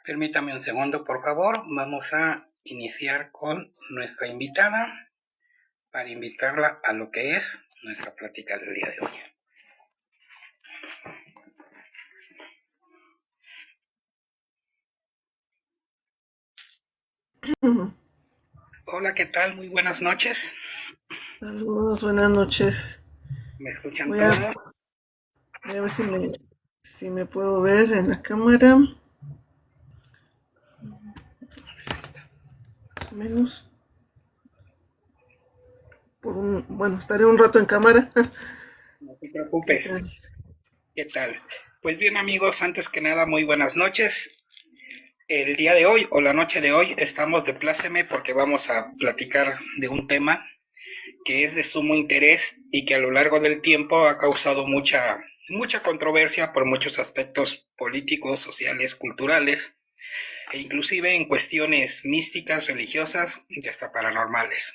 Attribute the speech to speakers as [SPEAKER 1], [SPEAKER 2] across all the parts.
[SPEAKER 1] Permítame un segundo, por favor. Vamos a iniciar con nuestra invitada para invitarla a lo que es nuestra plática del día de hoy. Hola, ¿qué tal? Muy buenas noches.
[SPEAKER 2] Saludos, buenas noches.
[SPEAKER 1] ¿Me escuchan
[SPEAKER 2] Voy a,
[SPEAKER 1] todos?
[SPEAKER 2] voy a ver si me puedo ver en la cámara. Ahí está, más o menos. Bueno, estaré un rato en cámara.
[SPEAKER 1] No te
[SPEAKER 2] ¿Qué
[SPEAKER 1] preocupes.
[SPEAKER 2] tal?
[SPEAKER 1] ¿Qué tal? Pues bien, amigos, antes que nada, muy buenas noches. El día de hoy o la noche de hoy estamos de pláceme porque vamos a platicar de un tema que es de sumo interés y que a lo largo del tiempo ha causado mucha controversia por muchos aspectos políticos, sociales, culturales e inclusive en cuestiones místicas, religiosas y hasta paranormales.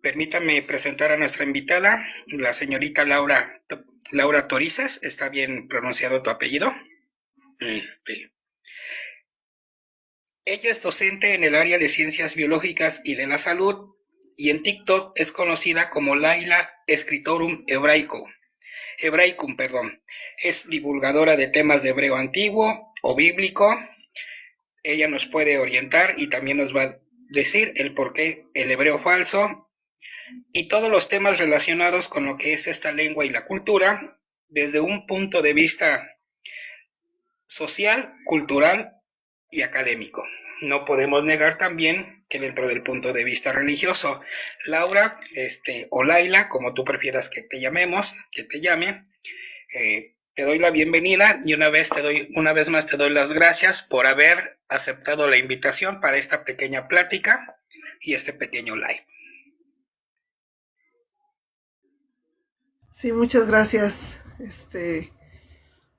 [SPEAKER 1] Permítame presentar a nuestra invitada, la señorita Laura Torizas. ¿Está bien pronunciado tu apellido? Ella es docente en el área de ciencias biológicas y de la salud y en TikTok es conocida como Laila Scriptorum Hebraicum. Es divulgadora de temas de hebreo antiguo o bíblico. Ella nos puede orientar y también nos va a decir el por qué el hebreo falso y todos los temas relacionados con lo que es esta lengua y la cultura desde un punto de vista social, cultural y académico. No podemos negar también que dentro del punto de vista religioso, Laura, o Laila, como tú prefieras que te llamemos, que te llame, te doy la bienvenida y una vez más te doy las gracias por haber aceptado la invitación para esta pequeña plática y este pequeño live.
[SPEAKER 2] Sí, muchas gracias.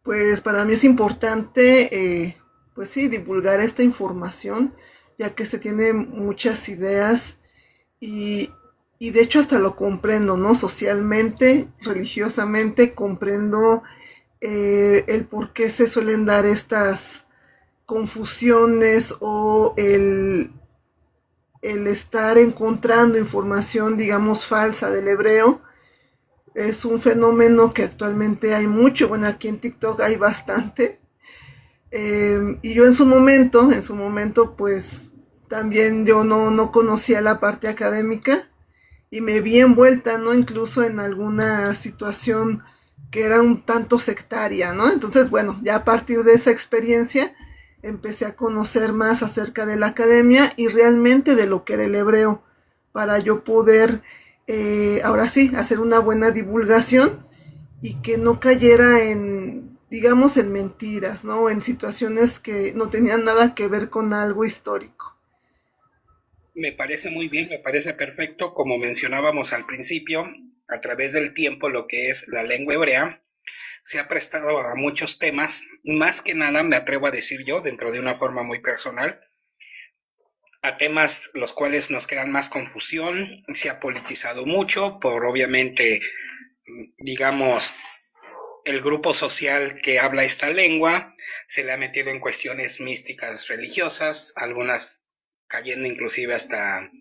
[SPEAKER 2] Pues para mí es importante, pues sí, divulgar esta información, ya que se tienen muchas ideas y, y de hecho hasta lo comprendo, ¿no? Socialmente, religiosamente, comprendo el por qué se suelen dar estas confusiones o el estar encontrando información, digamos, falsa del hebreo. Es un fenómeno que actualmente hay mucho, bueno, aquí en TikTok hay bastante. Y yo en su momento, pues también yo no conocía la parte académica y me vi envuelta, ¿no? Incluso en alguna situación que era un tanto sectaria, ¿no? Entonces, bueno, ya a partir de esa experiencia empecé a conocer más acerca de la academia y realmente de lo que era el hebreo, para yo poder, ahora sí, hacer una buena divulgación y que no cayera en, digamos, en mentiras, ¿no? En situaciones que no tenían nada que ver con algo histórico.
[SPEAKER 1] Me parece muy bien, me parece perfecto, como mencionábamos al principio, a través del tiempo lo que es la lengua hebrea se ha prestado a muchos temas, más que nada me atrevo a decir yo, dentro de una forma muy personal, a temas los cuales nos crean más confusión, se ha politizado mucho por obviamente, digamos, el grupo social que habla esta lengua, se le ha metido en cuestiones místicas religiosas, algunas cayendo inclusive hasta,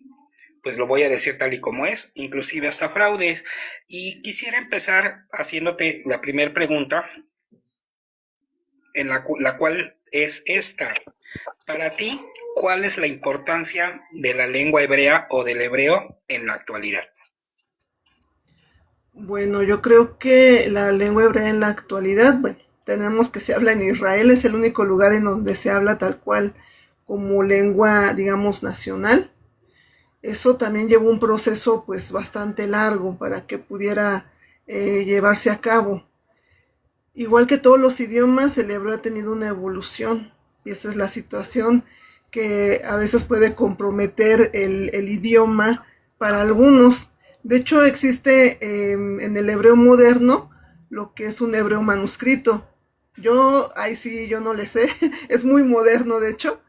[SPEAKER 1] pues lo voy a decir tal y como es, inclusive hasta fraudes. Y quisiera empezar haciéndote la primera pregunta, en la cual es esta. Para ti, ¿cuál es la importancia de la lengua hebrea o del hebreo en la actualidad?
[SPEAKER 2] Bueno, yo creo que la lengua hebrea en la actualidad, bueno, tenemos que se habla en Israel, es el único lugar en donde se habla tal cual como lengua, digamos, nacional. Eso también llevó un proceso pues bastante largo para que pudiera llevarse a cabo. Igual que todos los idiomas, el hebreo ha tenido una evolución y esa es la situación que a veces puede comprometer el idioma para algunos. De hecho, existe en el hebreo moderno lo que es un hebreo manuscrito. Yo, ahí sí, yo no le sé, es muy moderno de hecho,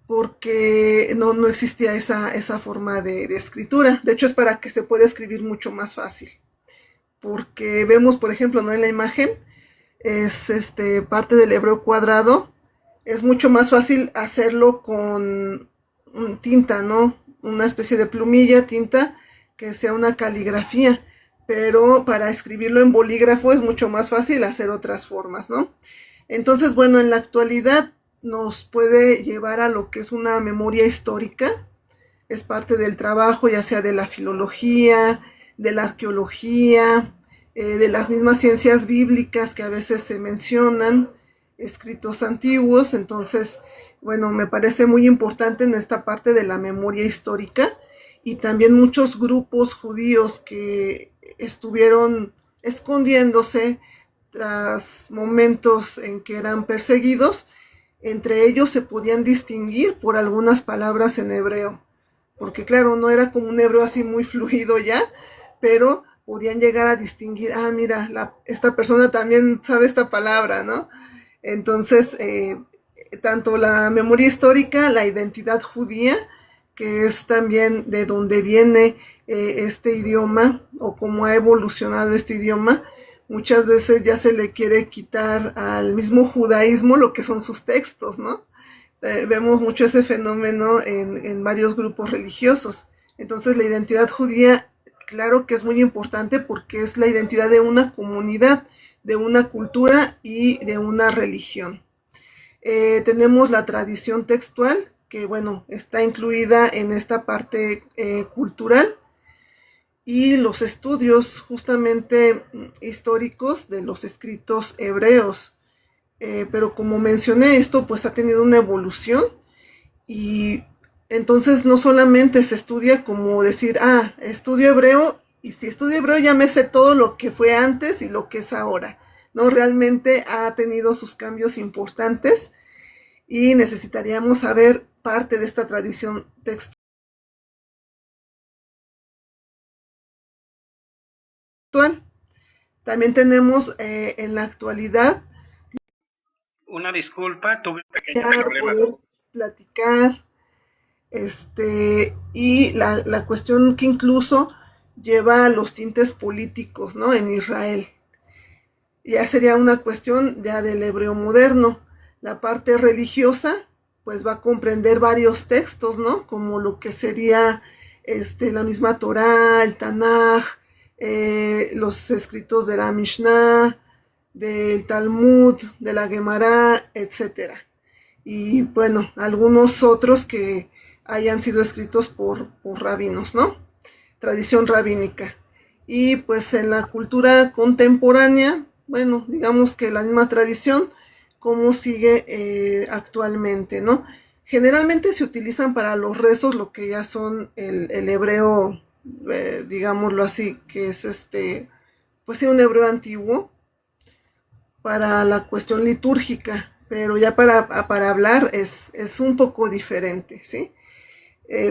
[SPEAKER 2] porque no existía esa forma de escritura. De hecho, es para que se pueda escribir mucho más fácil. Porque vemos, por ejemplo, ¿no? En la imagen, es parte del hebreo cuadrado, es mucho más fácil hacerlo con tinta, ¿no? Una especie de plumilla, tinta, que sea una caligrafía, pero para escribirlo en bolígrafo es mucho más fácil hacer otras formas, ¿no? Entonces, bueno, en la actualidad nos puede llevar a lo que es una memoria histórica, es parte del trabajo, ya sea de la filología, de la arqueología, de las mismas ciencias bíblicas que a veces se mencionan, escritos antiguos. Entonces, bueno, me parece muy importante en esta parte de la memoria histórica, y también muchos grupos judíos que estuvieron escondiéndose tras momentos en que eran perseguidos. Entre ellos se podían distinguir por algunas palabras en hebreo, porque claro, no era como un hebreo así muy fluido ya, pero podían llegar a distinguir, ah, mira, esta persona también sabe esta palabra, ¿no? Entonces, tanto la memoria histórica, la identidad judía, que es también de donde viene este idioma o cómo ha evolucionado este idioma, muchas veces ya se le quiere quitar al mismo judaísmo lo que son sus textos, ¿no? Vemos mucho ese fenómeno en varios grupos religiosos. Entonces la identidad judía, claro que es muy importante porque es la identidad de una comunidad, de una cultura y de una religión. Tenemos la tradición textual, que bueno, está incluida en esta parte cultural, y los estudios justamente históricos de los escritos hebreos. Pero como mencioné, esto pues ha tenido una evolución, y entonces no solamente se estudia como decir, ah, estudio hebreo, y si estudio hebreo ya me sé todo lo que fue antes y lo que es ahora. No, realmente ha tenido sus cambios importantes y necesitaríamos saber parte de esta tradición textual. También tenemos en la actualidad
[SPEAKER 1] Una disculpa, tuve un pequeño
[SPEAKER 2] ya
[SPEAKER 1] problema.
[SPEAKER 2] poder platicar, y la cuestión que incluso lleva a los tintes políticos, ¿no? En Israel. Ya sería una cuestión ya del hebreo moderno. La parte religiosa, pues va a comprender varios textos, ¿no? Como lo que sería la misma Torá, el Tanaj, los escritos de la Mishnah, del Talmud, de la Gemara, etcétera. Y bueno, algunos otros que hayan sido escritos por rabinos, ¿no? Tradición rabínica. Y pues en la cultura contemporánea, bueno, digamos que la misma tradición, como sigue actualmente, ¿no? Generalmente se utilizan para los rezos lo que ya son el hebreo, digámoslo así, que es pues sí, un hebreo antiguo, para la cuestión litúrgica, pero ya para hablar es un poco diferente, ¿sí?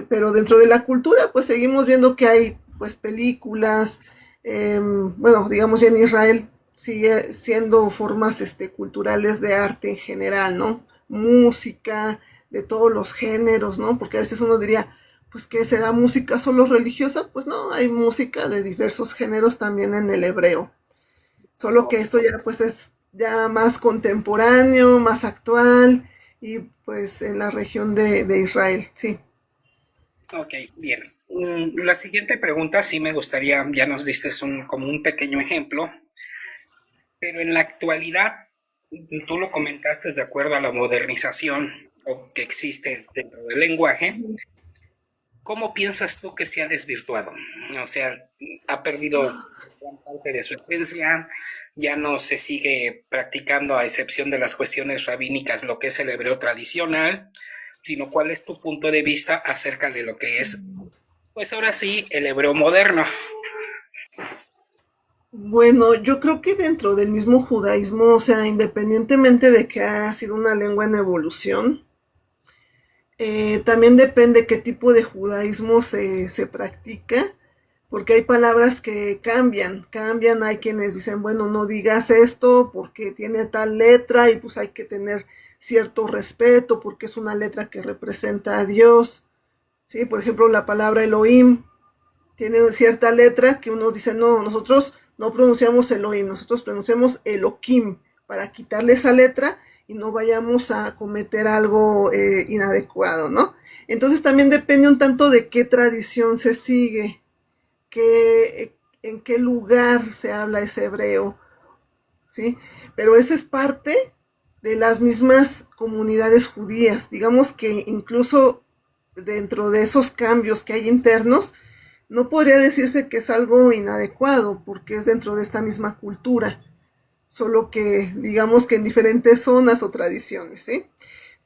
[SPEAKER 2] Pero dentro de la cultura, pues seguimos viendo que hay pues películas, bueno, digamos ya en Israel sigue siendo formas culturales de arte en general, ¿no? Música de todos los géneros, ¿no? Porque a veces uno diría, pues ¿qué será música solo religiosa? Pues no, hay música de diversos géneros también en el hebreo. Solo que esto ya pues es ya más contemporáneo, más actual, y pues en la región de Israel, sí.
[SPEAKER 1] Ok, bien. La siguiente pregunta sí me gustaría, ya nos diste como un pequeño ejemplo, pero en la actualidad, tú lo comentaste de acuerdo a la modernización que existe dentro del lenguaje. ¿Cómo piensas tú que se ha desvirtuado? O sea, ha perdido gran parte de su esencia, ya no se sigue practicando a excepción de las cuestiones rabínicas lo que es el hebreo tradicional, sino cuál es tu punto de vista acerca de lo que es, pues ahora sí, el hebreo moderno.
[SPEAKER 2] Bueno, yo creo que dentro del mismo judaísmo, o sea, independientemente de que ha sido una lengua en evolución, también depende qué tipo de judaísmo se practica, porque hay palabras que cambian, hay quienes dicen, bueno, no digas esto porque tiene tal letra y pues hay que tener cierto respeto porque es una letra que representa a Dios, ¿sí? Por ejemplo, la palabra Elohim tiene cierta letra que unos dicen, no, nosotros no pronunciamos Elohim, nosotros pronunciamos Elohim, para quitarle esa letra y no vayamos a cometer algo inadecuado, ¿no? Entonces también depende un tanto de qué tradición se sigue, en qué lugar se habla ese hebreo, ¿sí? Pero esa es parte de las mismas comunidades judías. Digamos que incluso dentro de esos cambios que hay internos, no podría decirse que es algo inadecuado, porque es dentro de esta misma cultura, solo que digamos que en diferentes zonas o tradiciones, ¿sí?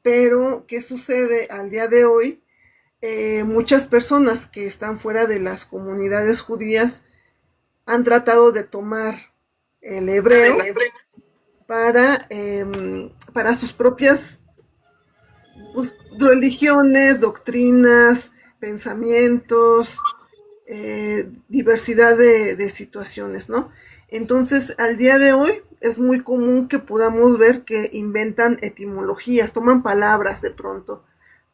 [SPEAKER 2] Pero, ¿qué sucede al día de hoy? Muchas personas que están fuera de las comunidades judías han tratado de tomar el hebreo para sus propias, pues, religiones, doctrinas, pensamientos, diversidad de situaciones, ¿no? Entonces, al día de hoy es muy común que podamos ver que inventan etimologías, toman palabras de pronto.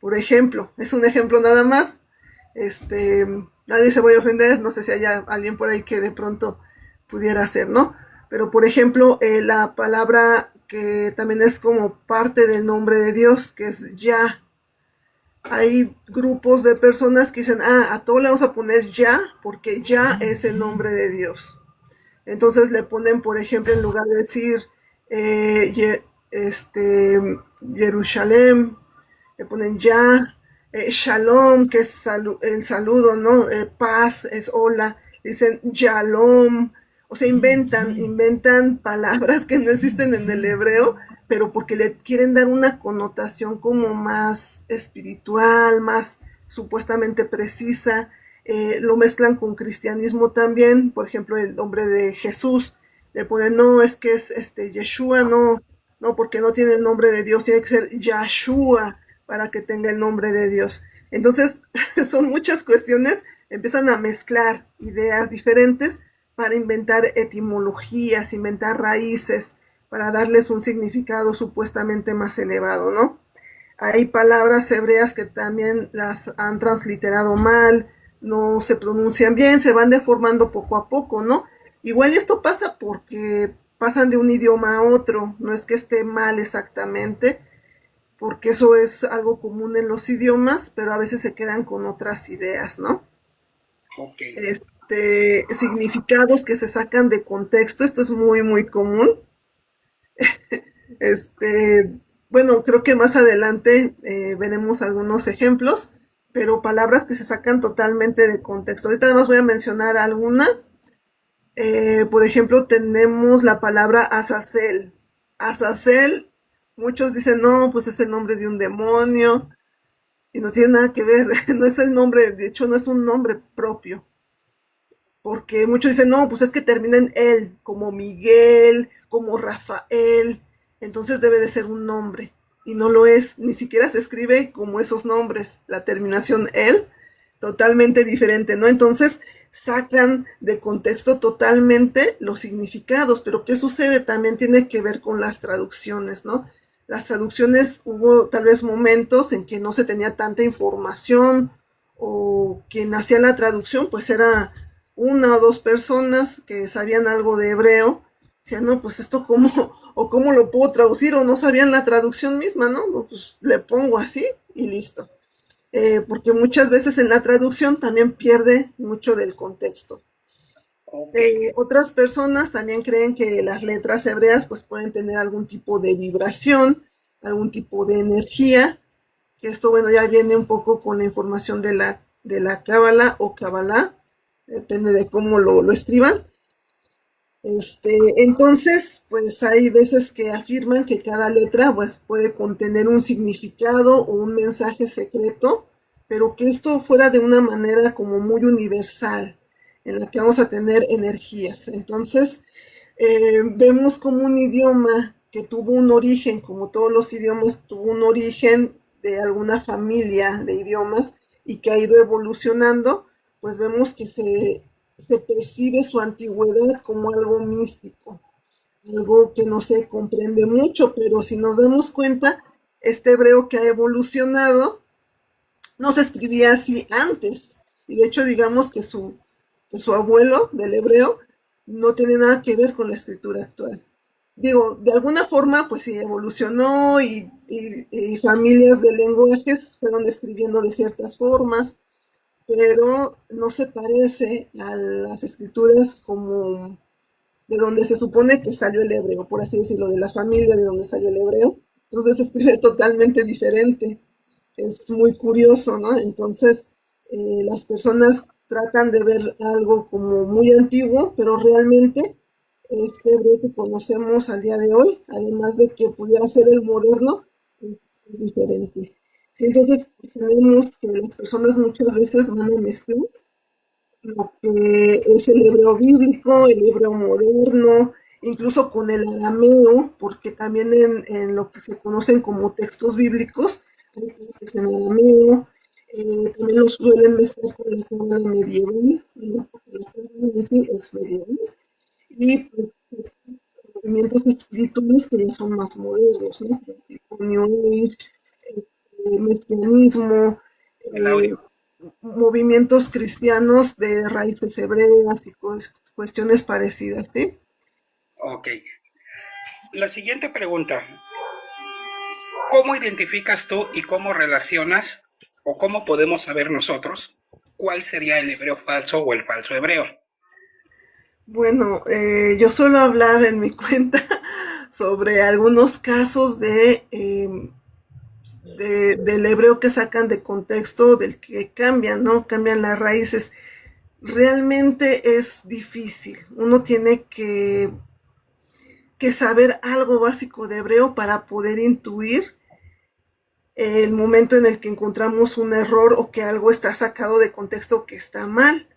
[SPEAKER 2] Por ejemplo, es un ejemplo nada más, este, nadie se vaya a ofender, no sé si haya alguien por ahí que de pronto pudiera hacer, ¿no? Pero por ejemplo, la palabra que también es como parte del nombre de Dios, que es Ya. Hay grupos de personas que dicen, a todo le vamos a poner Ya, porque Ya es el nombre de Dios. Entonces le ponen, por ejemplo, en lugar de decir Jerusalén, le ponen Ya, Shalom, que es el saludo, ¿no? Paz es hola, dicen Shalom, o sea, inventan palabras que no existen en el hebreo, pero porque le quieren dar una connotación como más espiritual, más supuestamente precisa. Lo mezclan con cristianismo también, por ejemplo, el nombre de Jesús, le ponen, no, es que es Yeshua, no, no, porque no tiene el nombre de Dios, tiene que ser Yahshua para que tenga el nombre de Dios. Entonces, son muchas cuestiones, empiezan a mezclar ideas diferentes para inventar etimologías, inventar raíces, para darles un significado supuestamente más elevado, ¿no? Hay palabras hebreas que también las han transliterado mal, no se pronuncian bien, se van deformando poco a poco, ¿no? Igual esto pasa porque pasan de un idioma a otro, no es que esté mal exactamente, porque eso es algo común en los idiomas, pero a veces se quedan con otras ideas, ¿no?
[SPEAKER 1] Ok.
[SPEAKER 2] Significados que se sacan de contexto, esto es muy, muy común. Este, bueno, creo que más adelante veremos algunos ejemplos, pero palabras que se sacan totalmente de contexto. Ahorita además voy a mencionar alguna. Por ejemplo, tenemos la palabra Azazel. Azazel, muchos dicen, no, pues es el nombre de un demonio y no tiene nada que ver, no es el nombre, de hecho no es un nombre propio, porque muchos dicen, no, pues es que termina en él, como Miguel, como Rafael, entonces debe de ser un nombre, y no lo es, ni siquiera se escribe como esos nombres, la terminación él, totalmente diferente, ¿no? Entonces sacan de contexto totalmente los significados, pero ¿qué sucede? También tiene que ver con las traducciones, ¿no? Las traducciones hubo tal vez momentos en que no se tenía tanta información o quien hacía la traducción pues era una o dos personas que sabían algo de hebreo, decían, no, pues esto cómo, o cómo lo puedo traducir, o no sabían la traducción misma, ¿no? No, pues le pongo así y listo. Porque muchas veces en la traducción también pierde mucho del contexto.
[SPEAKER 1] Ok.
[SPEAKER 2] Otras personas también creen que las letras hebreas pues pueden tener algún tipo de vibración, algún tipo de energía, que esto bueno ya viene un poco con la información de la Cábala o Kabbalah, depende de cómo lo escriban. Entonces, pues hay veces que afirman que cada letra pues, puede contener un significado o un mensaje secreto, pero que esto fuera de una manera como muy universal, en la que vamos a tener energías. Entonces, vemos como un idioma que tuvo un origen, como todos los idiomas, tuvo un origen de alguna familia de idiomas y que ha ido evolucionando, pues vemos que se percibe su antigüedad como algo místico, algo que no se comprende mucho, pero si nos damos cuenta, este hebreo que ha evolucionado no se escribía así antes. Y de hecho, digamos que su abuelo del hebreo no tiene nada que ver con la escritura actual. digo, de alguna forma, pues sí, evolucionó y familias de lenguajes fueron escribiendo de ciertas formas, pero no se parece a las escrituras como de donde se supone que salió el hebreo, por así decirlo, de la familia de donde salió el hebreo. Entonces se escribe totalmente diferente. Es muy curioso, ¿no? Entonces las personas tratan de ver algo como muy antiguo, pero realmente este hebreo que conocemos al día de hoy, además de que pudiera ser el moderno, es diferente. Sí, entonces pues, tenemos que las personas muchas veces van a mezclar lo que es el hebreo bíblico, el hebreo moderno, incluso con el arameo, porque también en lo que se conocen como textos bíblicos, hay textos en arameo, también los suelen mezclar con la cábala medieval, ¿no? Porque la cábala en sí es medieval, y pues, movimientos espirituales que ya son más modernos, ¿no? Tipo New Age, mesianismo,
[SPEAKER 1] El
[SPEAKER 2] eh,
[SPEAKER 1] audio.
[SPEAKER 2] movimientos cristianos de raíces hebreas y cuestiones parecidas, ¿sí?
[SPEAKER 1] Ok. La siguiente pregunta. ¿Cómo identificas tú y cómo relacionas o cómo podemos saber nosotros cuál sería el hebreo falso o el falso hebreo?
[SPEAKER 2] Bueno, yo suelo hablar en mi cuenta sobre algunos casos del hebreo que sacan de contexto, del que cambian, ¿no? Cambian las raíces. Realmente es difícil. Uno tiene que saber algo básico de hebreo para poder intuir el momento en el que encontramos un error o que algo está sacado de contexto que está mal.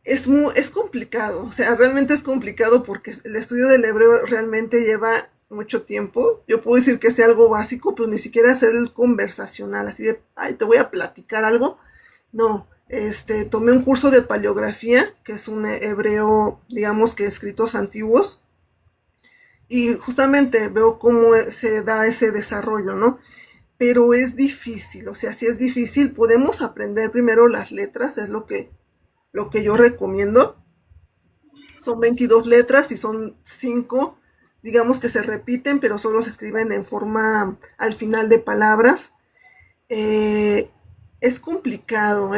[SPEAKER 2] Es complicado, o sea, realmente es complicado porque el estudio del hebreo realmente lleva mucho tiempo. Yo puedo decir que sea algo básico, pero ni siquiera hacer el conversacional, así de, ay, te voy a platicar algo. No, tomé un curso de paleografía, que es un hebreo, digamos que escritos antiguos, y justamente veo cómo se da ese desarrollo, ¿no? Pero es difícil, o sea, si es difícil, podemos aprender primero las letras, es lo que yo recomiendo. Son 22 letras y son 5, digamos que se repiten, pero solo se escriben en forma al final de palabras. Eh, es complicado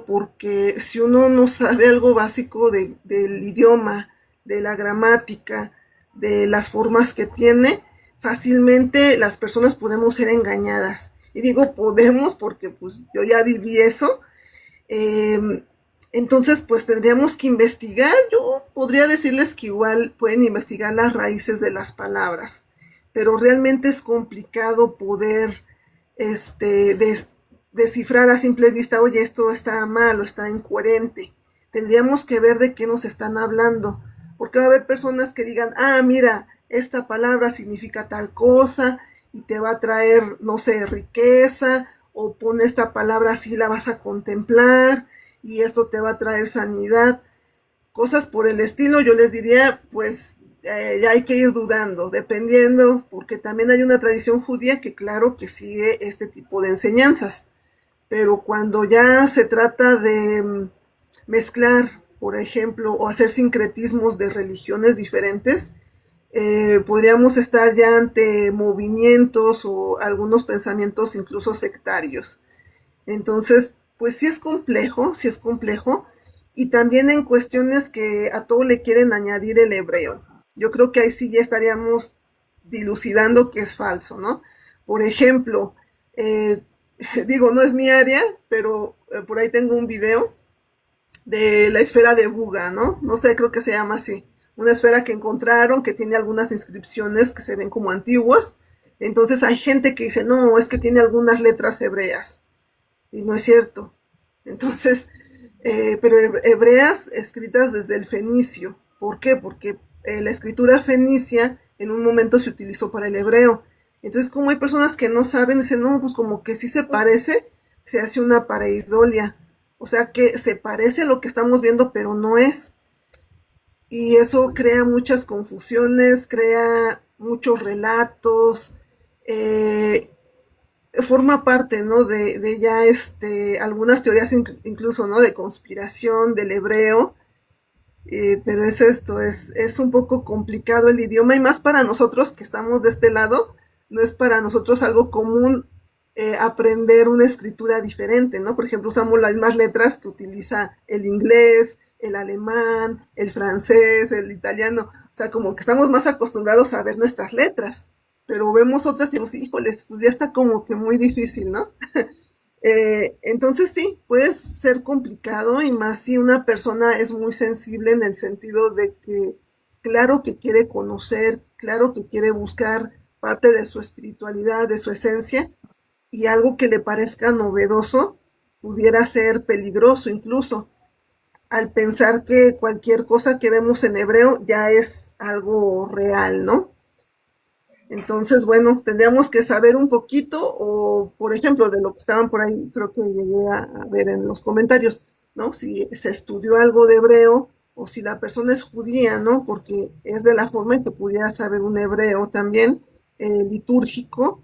[SPEAKER 2] porque si uno no sabe algo básico del idioma, de la gramática, de las formas que tiene, fácilmente las personas podemos ser engañadas. Y digo podemos porque pues yo ya viví eso. Eh, entonces, pues tendríamos que investigar. Yo podría decirles que igual pueden investigar las raíces de las palabras, pero realmente es complicado poder descifrar a simple vista, oye, esto está mal o está incoherente. Tendríamos que ver de qué nos están hablando, porque va a haber personas que digan, ah, mira, esta palabra significa tal cosa y te va a traer, no sé, riqueza, o pone esta palabra así, la vas a contemplar y esto te va a traer sanidad, cosas por el estilo. Yo les diría, pues ya hay que ir dudando, dependiendo, porque también hay una tradición judía que claro que sigue este tipo de enseñanzas, pero cuando ya se trata de mezclar, por ejemplo, o hacer sincretismos de religiones diferentes, podríamos estar ya ante movimientos o algunos pensamientos incluso sectarios. Entonces, pues sí es complejo, sí es complejo. Y también en cuestiones que a todo le quieren añadir el hebreo. Yo creo que ahí sí ya estaríamos dilucidando que es falso, ¿no? Por ejemplo, eh, digo, no es mi área, pero por ahí tengo un video de la esfera de Buga, ¿no? No sé, creo que se llama así. Una esfera que encontraron que tiene algunas inscripciones que se ven como antiguas. Entonces hay gente que dice, no, es que tiene algunas letras hebreas y no es cierto. Entonces, pero hebreas escritas desde el fenicio. ¿Por qué? Porque la escritura fenicia en un momento se utilizó para el hebreo. Entonces, como hay personas que no saben, dicen, no, pues como que sí se parece, se hace una pareidolia. O sea que se parece a lo que estamos viendo, pero no es. Y eso crea muchas confusiones, crea muchos relatos, eh, forma parte, ¿no? De ya algunas teorías incluso, ¿no? De conspiración del hebreo. Pero es esto, es un poco complicado el idioma y más para nosotros que estamos de este lado, no es para nosotros algo común aprender una escritura diferente, ¿no? Por ejemplo, usamos las mismas letras que utiliza el inglés, el alemán, el francés, el italiano, o sea, como que estamos más acostumbrados a ver nuestras letras, pero vemos otras y decimos, híjoles, pues ya está como que muy difícil, ¿no? Entonces sí, puede ser complicado y más si una persona es muy sensible en el sentido de que claro que quiere conocer, claro que quiere buscar parte de su espiritualidad, de su esencia y algo que le parezca novedoso pudiera ser peligroso incluso al pensar que cualquier cosa que vemos en hebreo ya es algo real, ¿no? Entonces, bueno, tendríamos que saber un poquito, o por ejemplo, de lo que estaban por ahí, creo que llegué a ver en los comentarios, ¿no? Si se estudió algo de hebreo, o si la persona es judía, ¿no? Porque es de la forma en que pudiera saber un hebreo también, litúrgico,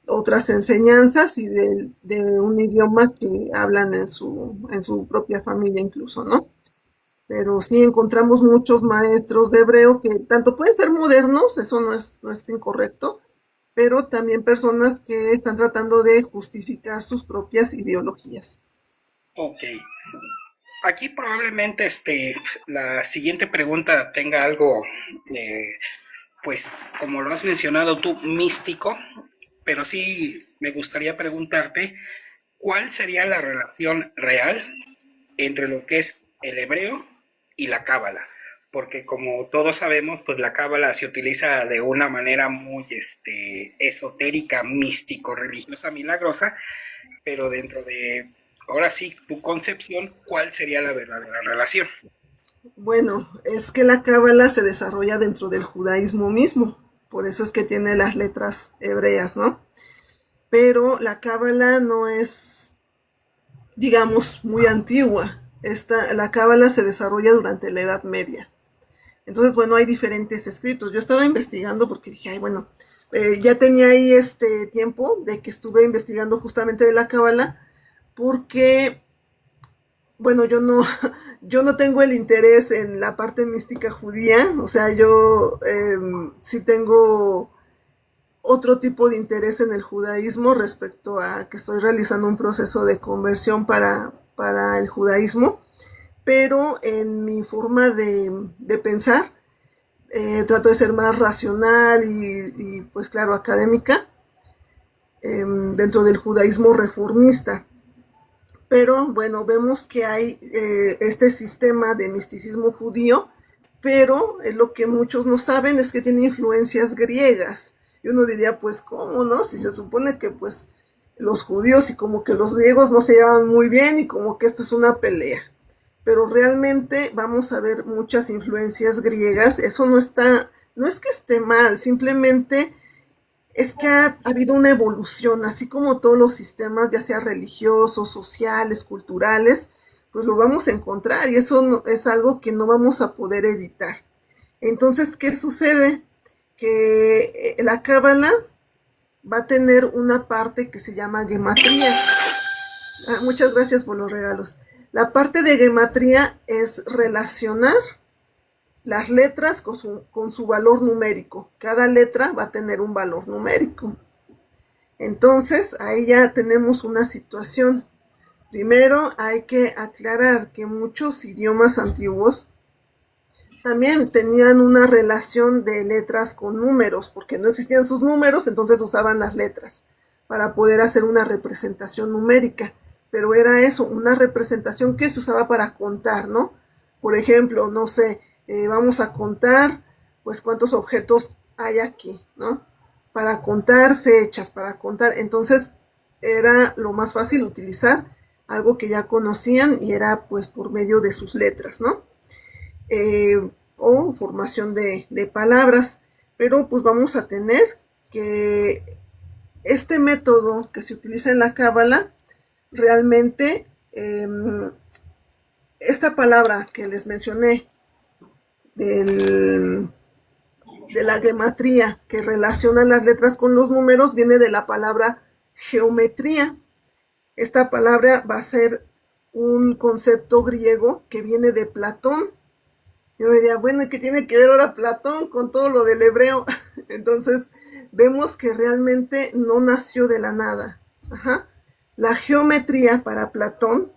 [SPEAKER 2] otras enseñanzas y de un idioma que hablan en su propia familia incluso, ¿no? Pero sí encontramos muchos maestros de hebreo que tanto pueden ser modernos, eso no es incorrecto, pero también personas que están tratando de justificar sus propias ideologías.
[SPEAKER 1] Ok. Aquí probablemente la siguiente pregunta tenga algo, eh, pues como lo has mencionado tú, místico, pero sí me gustaría preguntarte cuál sería la relación real entre lo que es el hebreo y la cábala. Porque como todos sabemos, pues la cábala se utiliza de una manera muy esotérica, místico, religiosa, milagrosa, pero dentro de, ahora sí, tu concepción, ¿cuál sería la verdadera relación?
[SPEAKER 2] Bueno, es que la cábala se desarrolla dentro del judaísmo mismo, por eso es que tiene las letras hebreas, ¿no? Pero la cábala no es, digamos, muy antigua. La cábala se desarrolla durante la Edad Media. Entonces, bueno, hay diferentes escritos. Yo estaba investigando porque dije, ay, bueno, ya tenía ahí este tiempo de que estuve investigando justamente de la cábala, porque, bueno, yo no tengo el interés en la parte mística judía, o sea, yo sí tengo otro tipo de interés en el judaísmo respecto a que estoy realizando un proceso de conversión para el judaísmo, pero en mi forma de pensar, trato de ser más racional y pues claro, académica dentro del judaísmo reformista. Pero bueno, vemos que hay este sistema de misticismo judío, pero lo que muchos no saben es que tiene influencias griegas. Y uno diría, pues, ¿cómo no? Si se supone que pues los judíos y como que los griegos no se llevan muy bien y como que esto es una pelea. Pero realmente vamos a ver muchas influencias griegas. Eso no está, no es que esté mal, simplemente es que ha habido una evolución, así como todos los sistemas, ya sea religiosos, sociales, culturales, pues lo vamos a encontrar y eso es algo que no vamos a poder evitar. Entonces, ¿qué sucede? Que la cábala va a tener una parte que se llama gematría. Muchas gracias por los regalos. La parte de gematría es relacionar las letras con su valor numérico. Cada letra va a tener un valor numérico. Entonces, ahí ya tenemos una situación. Primero hay que aclarar que muchos idiomas antiguos también tenían una relación de letras con números, porque no existían sus números, entonces usaban las letras para poder hacer una representación numérica. Pero era eso, una representación que se usaba para contar, ¿no? Por ejemplo, no sé, vamos a contar, pues cuántos objetos hay aquí, ¿no? Para contar fechas, para contar. Entonces era lo más fácil utilizar algo que ya conocían y era pues por medio de sus letras, ¿no? O formación de palabras. Pero pues vamos a tener que este método que se utiliza en la cábala realmente esta palabra que les mencioné del, de la gematría que relaciona las letras con los números viene de la palabra geometría. Esta palabra va a ser un concepto griego que viene de Platón. Yo diría, bueno, ¿y qué tiene que ver ahora Platón con todo lo del hebreo? Entonces, vemos que realmente no nació de la nada. Ajá. La geometría para Platón,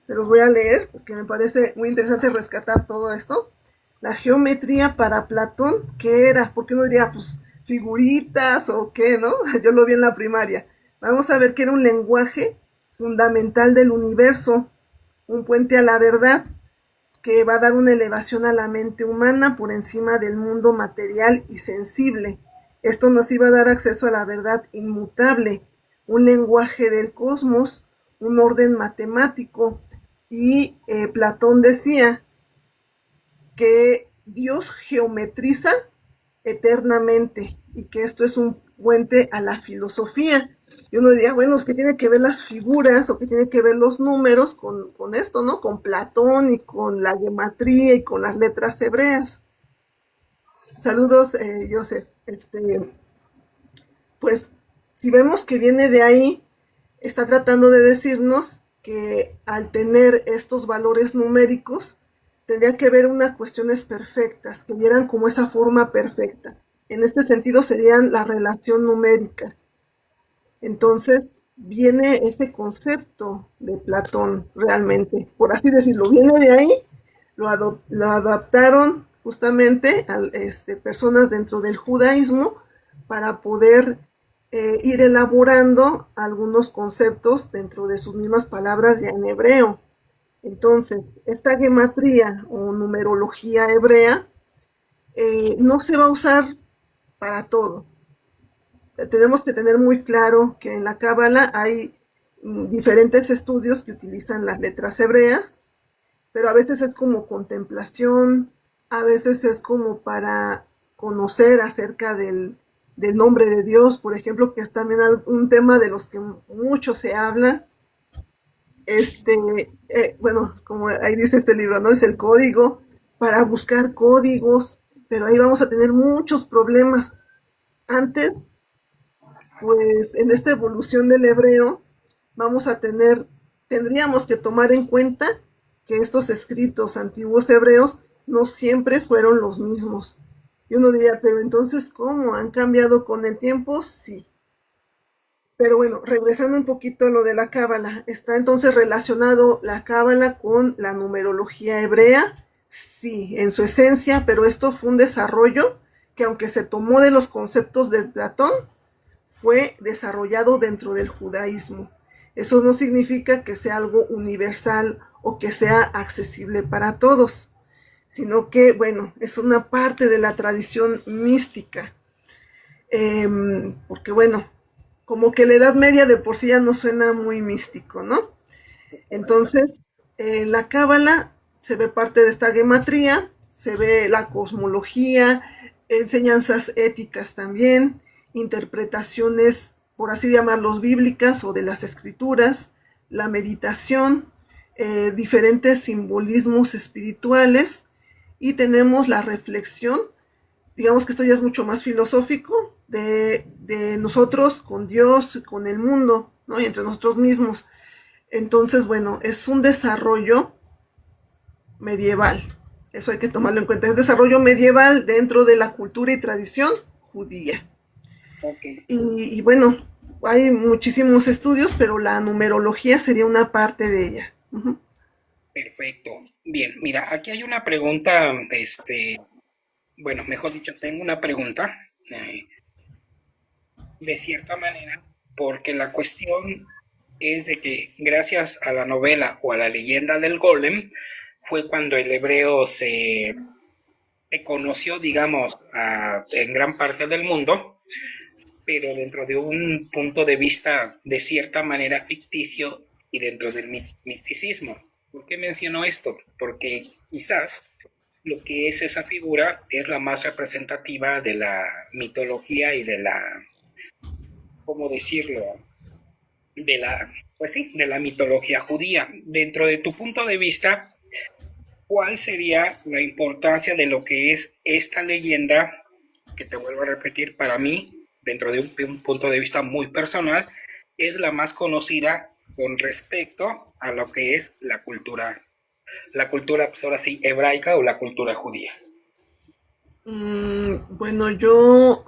[SPEAKER 2] se los voy a leer porque me parece muy interesante rescatar todo esto. La geometría para Platón, ¿qué era? ¿Por qué no diría, pues, figuritas o qué, no? Yo lo vi en la primaria. Vamos a ver que era un lenguaje fundamental del universo, un puente a la verdad, que va a dar una elevación a la mente humana por encima del mundo material y sensible. Esto nos iba a dar acceso a la verdad inmutable, un lenguaje del cosmos, un orden matemático. Y Platón decía que Dios geometriza eternamente y que esto es un puente a la filosofía. Y uno diría, bueno, es que tiene que ver las figuras o que tiene que ver los números con esto, ¿no? Con Platón y con la gematría y con las letras hebreas. Saludos, Joseph. Pues si vemos que viene de ahí, está tratando de decirnos que al tener estos valores numéricos, tendría que haber unas cuestiones perfectas, que dieran como esa forma perfecta. En este sentido serían la relación numérica. Entonces viene ese concepto de Platón realmente, por así decirlo, viene de ahí, lo adaptaron justamente a personas dentro del judaísmo para poder ir elaborando algunos conceptos dentro de sus mismas palabras ya en hebreo. Entonces, esta gematría o numerología hebrea no se va a usar para todo. Tenemos que tener muy claro que en la Cábala hay diferentes estudios que utilizan las letras hebreas, pero a veces es como contemplación, a veces es como para conocer acerca del nombre de Dios, por ejemplo, que es también un tema de los que mucho se habla. Bueno, como ahí dice este libro, ¿no? Es el código, para buscar códigos, pero ahí vamos a tener muchos problemas. Antes, pues en esta evolución del hebreo, vamos a tendríamos que tomar en cuenta que estos escritos antiguos hebreos no siempre fueron los mismos. Y uno diría, pero entonces, ¿cómo? ¿Han cambiado con el tiempo? Sí. Pero bueno, regresando un poquito a lo de la cábala, ¿está entonces relacionado la cábala con la numerología hebrea? Sí, en su esencia, pero esto fue un desarrollo que aunque se tomó de los conceptos de Platón, fue desarrollado dentro del judaísmo. Eso no significa que sea algo universal o que sea accesible para todos, sino que, bueno, es una parte de la tradición mística. Porque, bueno, como que la Edad Media de por sí ya no suena muy místico, ¿no? Entonces, en la Cábala se ve parte de esta gematría, se ve la cosmología, enseñanzas éticas también, interpretaciones, por así llamarlos, bíblicas o de las escrituras, la meditación, diferentes simbolismos espirituales y tenemos la reflexión, digamos que esto ya es mucho más filosófico, de nosotros con Dios, con el mundo, ¿no? Y entre nosotros mismos. Entonces, bueno, es un desarrollo medieval. Eso hay que tomarlo en cuenta. Es desarrollo medieval dentro de la cultura y tradición judía.
[SPEAKER 1] Ok,
[SPEAKER 2] Y bueno, hay muchísimos estudios, pero la numerología sería una parte de ella. Uh-huh.
[SPEAKER 1] perfecto. Bien, mira, aquí hay una pregunta, bueno, mejor dicho, tengo una pregunta, de cierta manera, porque la cuestión es de que gracias a la novela o a la leyenda del golem fue cuando el hebreo se conoció, digamos, en gran parte del mundo, pero dentro de un punto de vista de cierta manera ficticio y dentro del misticismo. ¿Por qué menciono esto? Porque quizás lo que es esa figura es la más representativa de la mitología y de la, ¿cómo decirlo? De la, pues sí, de la mitología judía. Dentro de tu punto de vista, ¿cuál sería la importancia de lo que es esta leyenda, que te vuelvo a repetir, para mí, dentro de un punto de vista muy personal, es la más conocida con respecto a lo que es la cultura? la cultura, pues ahora sí, hebraica o la cultura judía?
[SPEAKER 2] Bueno, yo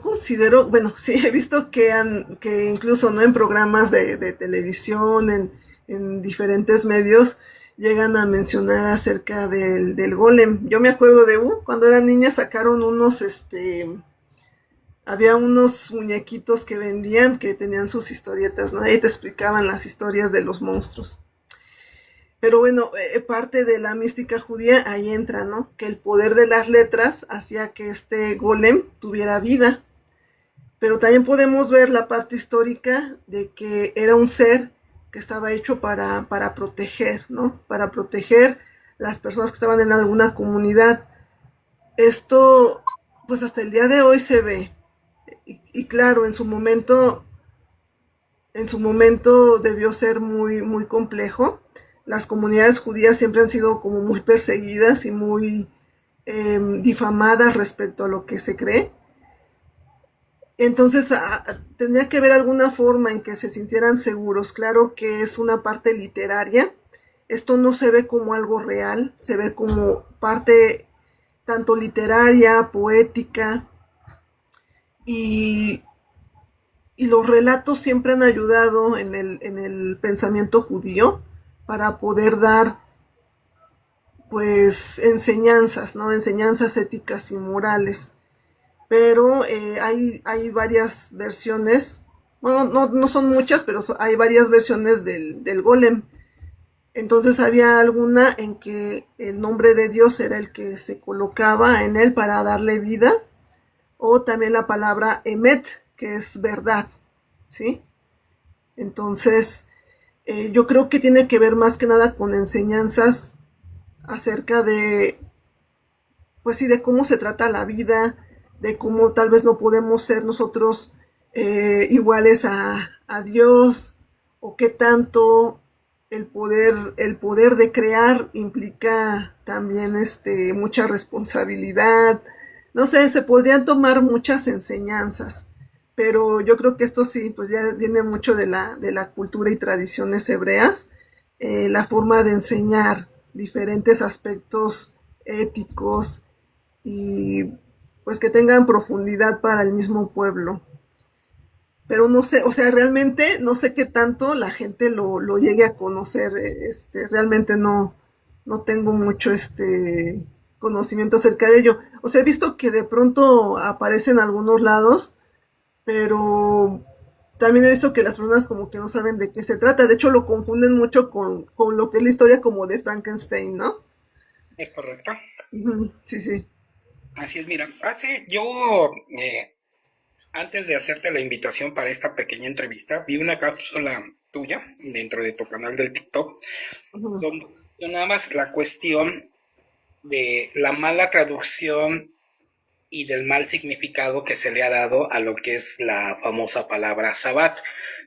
[SPEAKER 2] considero, bueno, sí, he visto que incluso no en programas de televisión, en diferentes medios, llegan a mencionar acerca del golem. Yo me acuerdo de, cuando era niña sacaron había unos muñequitos que vendían que tenían sus historietas, ¿no? Ahí te explicaban las historias de los monstruos. Pero bueno, parte de la mística judía ahí entra, ¿no? Que el poder de las letras hacía que este golem tuviera vida. Pero también podemos ver la parte histórica de que era un ser que estaba hecho para proteger, ¿no? Para proteger las personas que estaban en alguna comunidad. Esto, pues hasta el día de hoy se ve. Y claro, en su momento debió ser muy, muy complejo. Las comunidades judías siempre han sido como muy perseguidas y muy difamadas respecto a lo que se cree. Entonces, tendría que haber alguna forma en que se sintieran seguros. Claro que es una parte literaria. Esto no se ve como algo real, se ve como parte tanto literaria, poética, y, y los relatos siempre han ayudado en el pensamiento judío para poder dar pues enseñanzas, ¿no? Enseñanzas éticas y morales. Pero hay varias versiones, bueno, no son muchas, pero hay varias versiones del golem. Entonces había alguna en que el nombre de Dios era el que se colocaba en él para darle vida, o también la palabra emet, que es verdad, ¿sí? Entonces, yo creo que tiene que ver más que nada con enseñanzas acerca de, pues sí, de cómo se trata la vida, de cómo tal vez no podemos ser nosotros iguales a Dios, o qué tanto el poder de crear implica también mucha responsabilidad. No sé, se podrían tomar muchas enseñanzas, pero yo creo que esto sí, pues ya viene mucho de la cultura y tradiciones hebreas, la forma de enseñar diferentes aspectos éticos y pues que tengan profundidad para el mismo pueblo. Pero no sé, o sea, realmente no sé qué tanto la gente lo llegue a conocer. Realmente no tengo mucho conocimiento acerca de ello. O sea, he visto que de pronto aparece en algunos lados, pero también he visto que las personas como que no saben de qué se trata. De hecho, lo confunden mucho con lo que es la historia como de Frankenstein, ¿no?
[SPEAKER 1] ¿Es correcto?
[SPEAKER 2] Ujú, sí, sí.
[SPEAKER 1] Así es, mira, yo, antes de hacerte la invitación para esta pequeña entrevista, vi una cápsula tuya dentro de tu canal del TikTok,
[SPEAKER 2] Ujú.
[SPEAKER 1] donde mencionabas la cuestión de la mala traducción y del mal significado que se le ha dado a lo que es la famosa palabra Sabbat.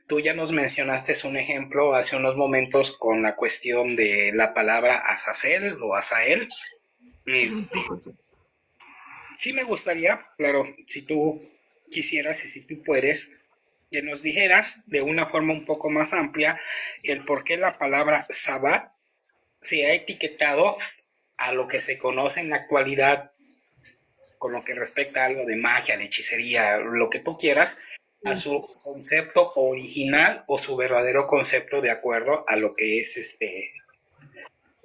[SPEAKER 1] Tú ya nos mencionaste un ejemplo hace unos momentos con la cuestión de la palabra Azazel o Azael.
[SPEAKER 2] Ujú,
[SPEAKER 1] Este,
[SPEAKER 2] entonces,
[SPEAKER 1] sí me gustaría, claro, si tú quisieras y si tú puedes, que nos dijeras de una forma un poco más amplia el por qué la palabra Sabbat se ha etiquetado a lo que se conoce en la actualidad con lo que respecta a algo de magia, de hechicería, lo que tú quieras, a
[SPEAKER 2] sí.
[SPEAKER 1] su concepto original o su verdadero concepto de acuerdo a lo que es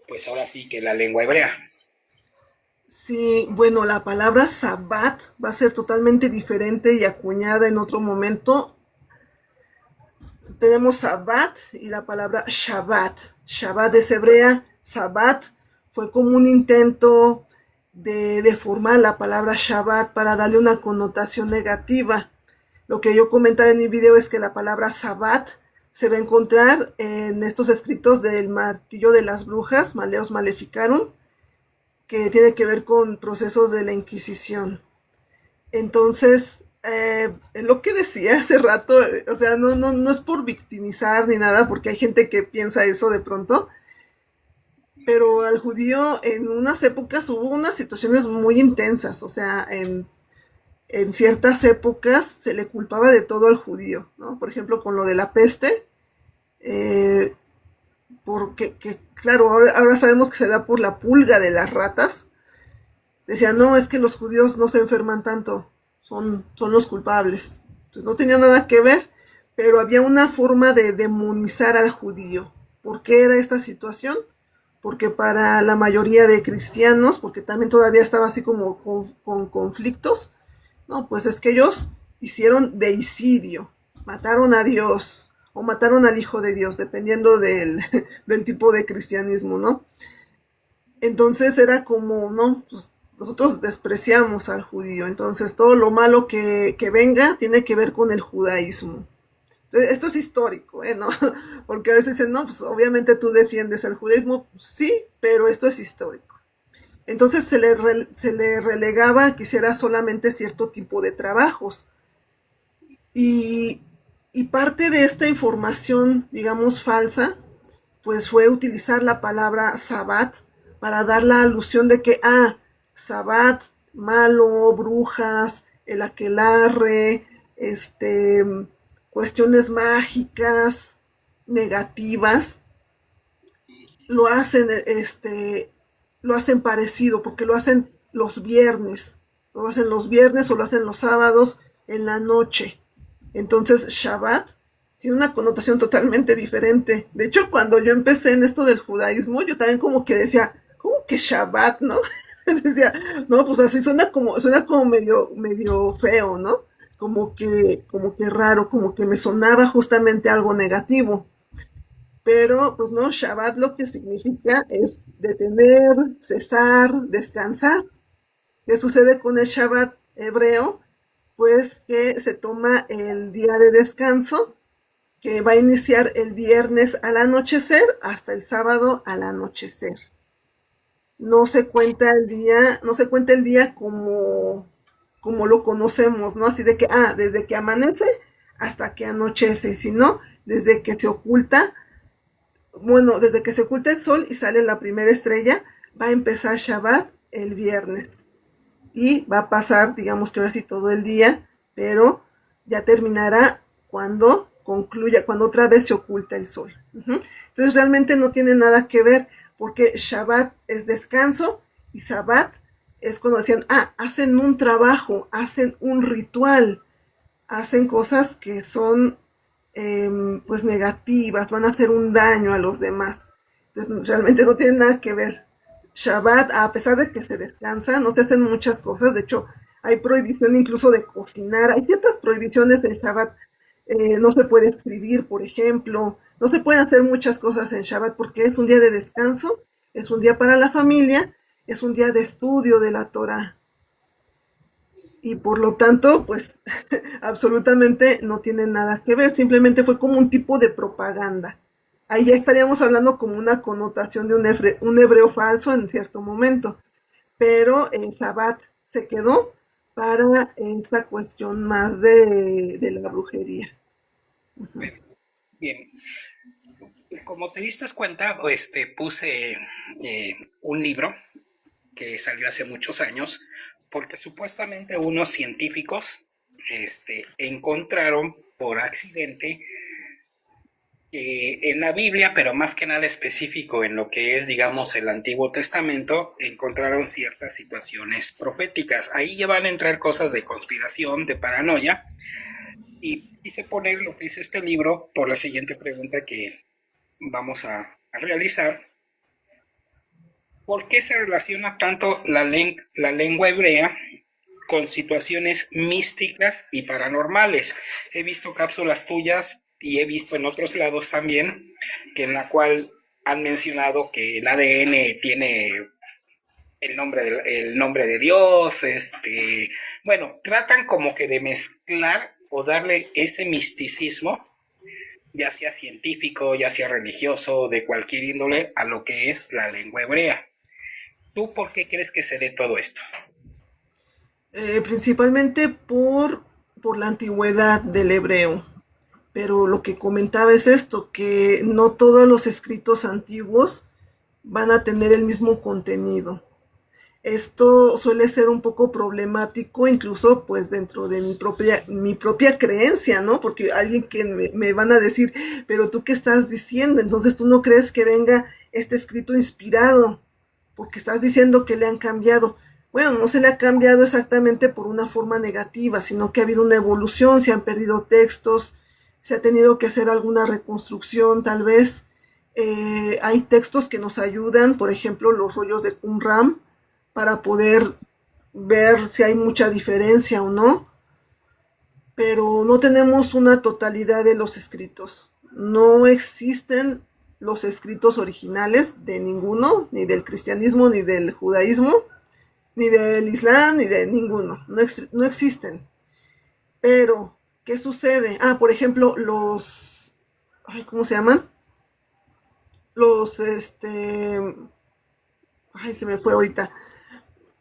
[SPEAKER 1] pues ahora sí que la lengua hebrea.
[SPEAKER 2] Sí, bueno, la palabra sabbat va a ser totalmente diferente y acuñada en otro momento. Tenemos sabbat y la palabra Shabbat. Shabbat es hebrea, sabbat fue como un intento de deformar la palabra Shabbat para darle una connotación negativa. Lo que yo comentaba en mi video es que la palabra sabbat se va a encontrar en estos escritos del martillo de las brujas, Maleus Maleficarum, que tiene que ver con procesos de la Inquisición. Entonces, lo que decía hace rato, o sea, no es por victimizar ni nada, porque hay gente que piensa eso de pronto, pero al judío en unas épocas hubo unas situaciones muy intensas, o sea, en ciertas épocas se le culpaba de todo al judío, ¿no? Por ejemplo, con lo de la peste, eh, porque, claro, ahora sabemos que se da por la pulga de las ratas. Decían, no, es que los judíos no se enferman tanto, son los culpables. Entonces no tenía nada que ver, pero había una forma de demonizar al judío. ¿Por qué era esta situación? Porque para la mayoría de cristianos, porque también todavía estaba así como con conflictos, no, pues es que ellos hicieron deicidio, mataron a Dios o mataron al Hijo de Dios, dependiendo del tipo de cristianismo, ¿no? Entonces era como, no, pues nosotros despreciamos al judío, entonces todo lo malo que venga tiene que ver con el judaísmo. Entonces, esto es histórico, ¿no? Porque a veces dicen, no, pues obviamente tú defiendes al judaísmo, pues, sí, pero esto es histórico. Entonces se le relegaba que hiciera solamente cierto tipo de trabajos. Y, y parte de esta información, digamos, falsa, pues fue utilizar la palabra sabbat para dar la alusión de que, sabbat, malo, brujas, el aquelarre, cuestiones mágicas, negativas, lo hacen, lo hacen parecido, porque lo hacen los viernes o lo hacen los sábados en la noche. Entonces, Shabbat tiene una connotación totalmente diferente. De hecho, cuando yo empecé en esto del judaísmo, yo también como que decía, ¿cómo que Shabbat, no? Decía, no, pues así suena como medio feo, ¿no? Como que raro, como que me sonaba justamente algo negativo. Pero, pues no, Shabbat lo que significa es detener, cesar, descansar. ¿Qué sucede con el Shabbat hebreo? Pues que se toma el día de descanso, que va a iniciar el viernes al anochecer hasta el sábado al anochecer. No se cuenta el día como lo conocemos, ¿no? Así de que, desde que amanece hasta que anochece, sino desde que se oculta, bueno, desde que se oculta el sol y sale la primera estrella, va a empezar Shabbat el viernes. Y va a pasar, digamos que ahora sí todo el día, pero ya terminará cuando concluya, cuando otra vez se oculta el sol. Entonces realmente no tiene nada que ver, porque Shabbat es descanso y Sabbat es cuando decían, hacen un trabajo, hacen un ritual, hacen cosas que son pues negativas, van a hacer un daño a los demás. Entonces, realmente no tiene nada que ver. Shabbat, a pesar de que se descansa, no se hacen muchas cosas. De hecho, hay prohibición incluso de cocinar. Hay ciertas prohibiciones en Shabbat. No se puede escribir, por ejemplo. No se pueden hacer muchas cosas en Shabbat porque es un día de descanso, es un día para la familia, es un día de estudio de la Torah. Y por lo tanto, pues absolutamente no tiene nada que ver, simplemente fue como un tipo de propaganda. Ahí ya estaríamos hablando como una connotación de un hebreo falso en cierto momento, pero el Sabbat se quedó para esta cuestión más de la brujería.
[SPEAKER 1] Bien, como te diste cuenta, puse un libro que salió hace muchos años, porque supuestamente unos científicos encontraron por accidente en la Biblia, pero más que nada específico en lo que es, digamos, el Antiguo Testamento, encontraron ciertas situaciones proféticas. Ahí ya van a entrar cosas de conspiración, de paranoia, y quise poner lo que dice este libro por la siguiente pregunta que vamos a realizar. ¿Por qué se relaciona tanto la lengua hebrea con situaciones místicas y paranormales? He visto cápsulas tuyas y he visto en otros lados también que en la cual han mencionado que el ADN tiene el nombre de Dios, bueno, tratan como que de mezclar o darle ese misticismo, ya sea científico, ya sea religioso, de cualquier índole, a lo que es la lengua hebrea. ¿Tú por qué crees que se dé todo esto?
[SPEAKER 2] Principalmente por la antigüedad del hebreo. Pero lo que comentaba es esto, que no todos los escritos antiguos van a tener el mismo contenido. esto suele ser un poco problemático, incluso pues dentro de mi propia creencia, ¿no? Porque alguien que me van a decir, pero tú qué estás diciendo, entonces tú no crees que venga este escrito inspirado, porque estás diciendo que le han cambiado. Bueno, no se le ha cambiado exactamente por una forma negativa, sino que ha habido una evolución, se han perdido textos, se ha tenido que hacer alguna reconstrucción tal vez. Hay textos que nos ayudan, por ejemplo, los rollos de Qumran, para poder ver si hay mucha diferencia o no, pero no tenemos una totalidad de los escritos. No existen los escritos originales de ninguno, ni del cristianismo, ni del judaísmo, ni del islam, ni de ninguno. No existen. Pero, ¿qué sucede? Ah, por ejemplo, los... Ay, ¿cómo se llaman? Los, Ay, se me fue ahorita.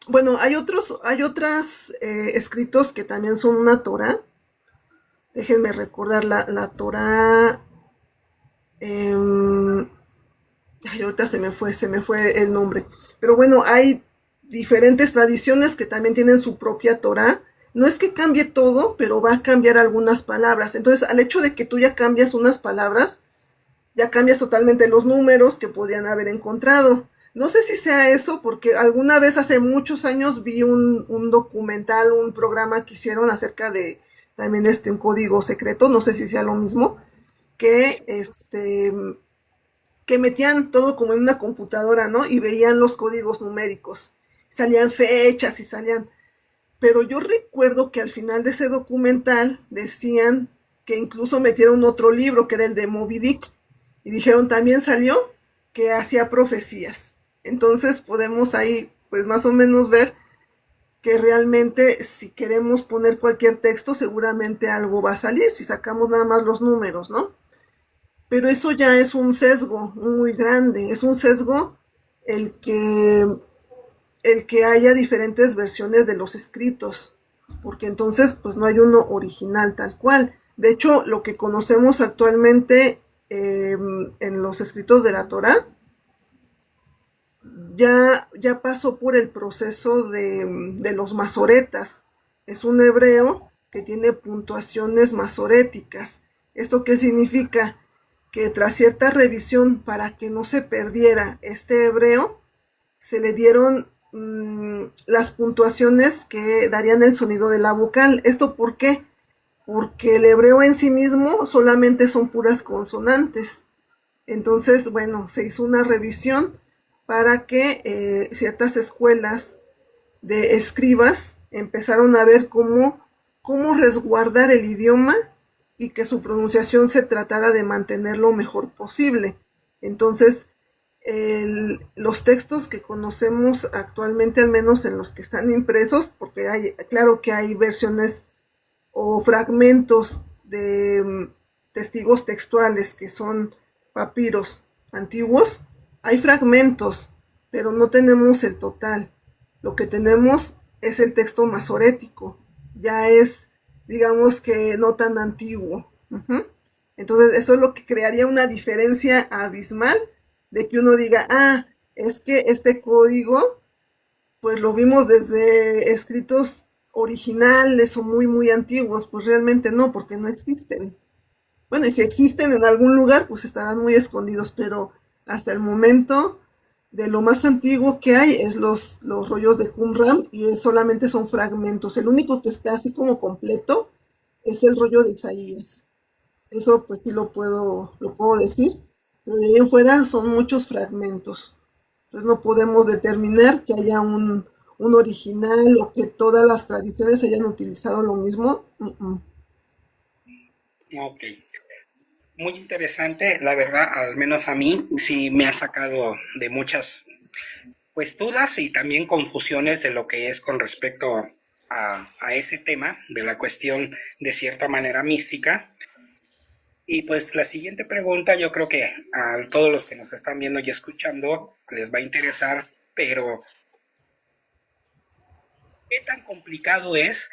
[SPEAKER 2] Bueno, hay otras escritos que también son una Torah. Déjenme recordar la Torah. Eh, Ay, ahorita se me fue el nombre. Pero bueno, hay diferentes tradiciones que también tienen su propia Torah. No es que cambie todo, pero va a cambiar algunas palabras. Entonces, al hecho de que tú ya cambias unas palabras, ya cambias totalmente los números que podían haber encontrado. No sé si sea eso, porque alguna vez hace muchos años vi un documental, un programa que hicieron acerca de también un código secreto, no sé si sea lo mismo, que que metían todo como en una computadora, ¿no? Y veían los códigos numéricos, salían fechas y salían... Pero yo recuerdo que al final de ese documental decían que incluso metieron otro libro, que era el de Moby Dick, y dijeron también salió que hacía profecías. Entonces podemos ahí pues más o menos ver que realmente si queremos poner cualquier texto seguramente algo va a salir si sacamos nada más los números, ¿no? Pero eso ya es un sesgo muy grande, es un sesgo el que, el que haya diferentes versiones de los escritos, porque entonces pues no hay uno original tal cual. De hecho, lo que conocemos actualmente en los escritos de la Torah ya pasó por el proceso de los masoretas. Es un hebreo que tiene puntuaciones masoréticas. ¿Esto qué significa? Que tras cierta revisión para que no se perdiera este hebreo, se le dieron las puntuaciones que darían el sonido de la vocal. ¿Esto por qué? Porque el hebreo en sí mismo solamente son puras consonantes. Entonces, bueno, se hizo una revisión para que ciertas escuelas de escribas empezaron a ver cómo resguardar el idioma y que su pronunciación se tratara de mantener lo mejor posible. Entonces, los textos que conocemos actualmente, al menos en los que están impresos, porque hay, claro que hay versiones o fragmentos de testigos textuales que son papiros antiguos, hay fragmentos, pero no tenemos el total. Lo que tenemos es el texto masorético, ya es, digamos que no tan antiguo. Entonces, eso es lo que crearía una diferencia abismal de que uno diga, ah, es que este código, pues lo vimos desde escritos originales o muy, muy antiguos, pues realmente no, porque no existen. Bueno, y si existen en algún lugar, pues estarán muy escondidos, pero hasta el momento de lo más antiguo que hay es los rollos de Qumran y solamente son fragmentos. El único que está así como completo es el rollo de Isaías. Eso pues sí lo puedo decir, pero de ahí en fuera son muchos fragmentos. Entonces no podemos determinar que haya un original o que todas las tradiciones hayan utilizado lo mismo.
[SPEAKER 1] Ok, muy interesante, la verdad, al menos a mí sí me ha sacado de muchas pues dudas y también confusiones de lo que es con respecto a ese tema, de la cuestión de cierta manera mística. Y pues la siguiente pregunta yo creo que a todos los que nos están viendo y escuchando les va a interesar, pero ¿qué tan complicado es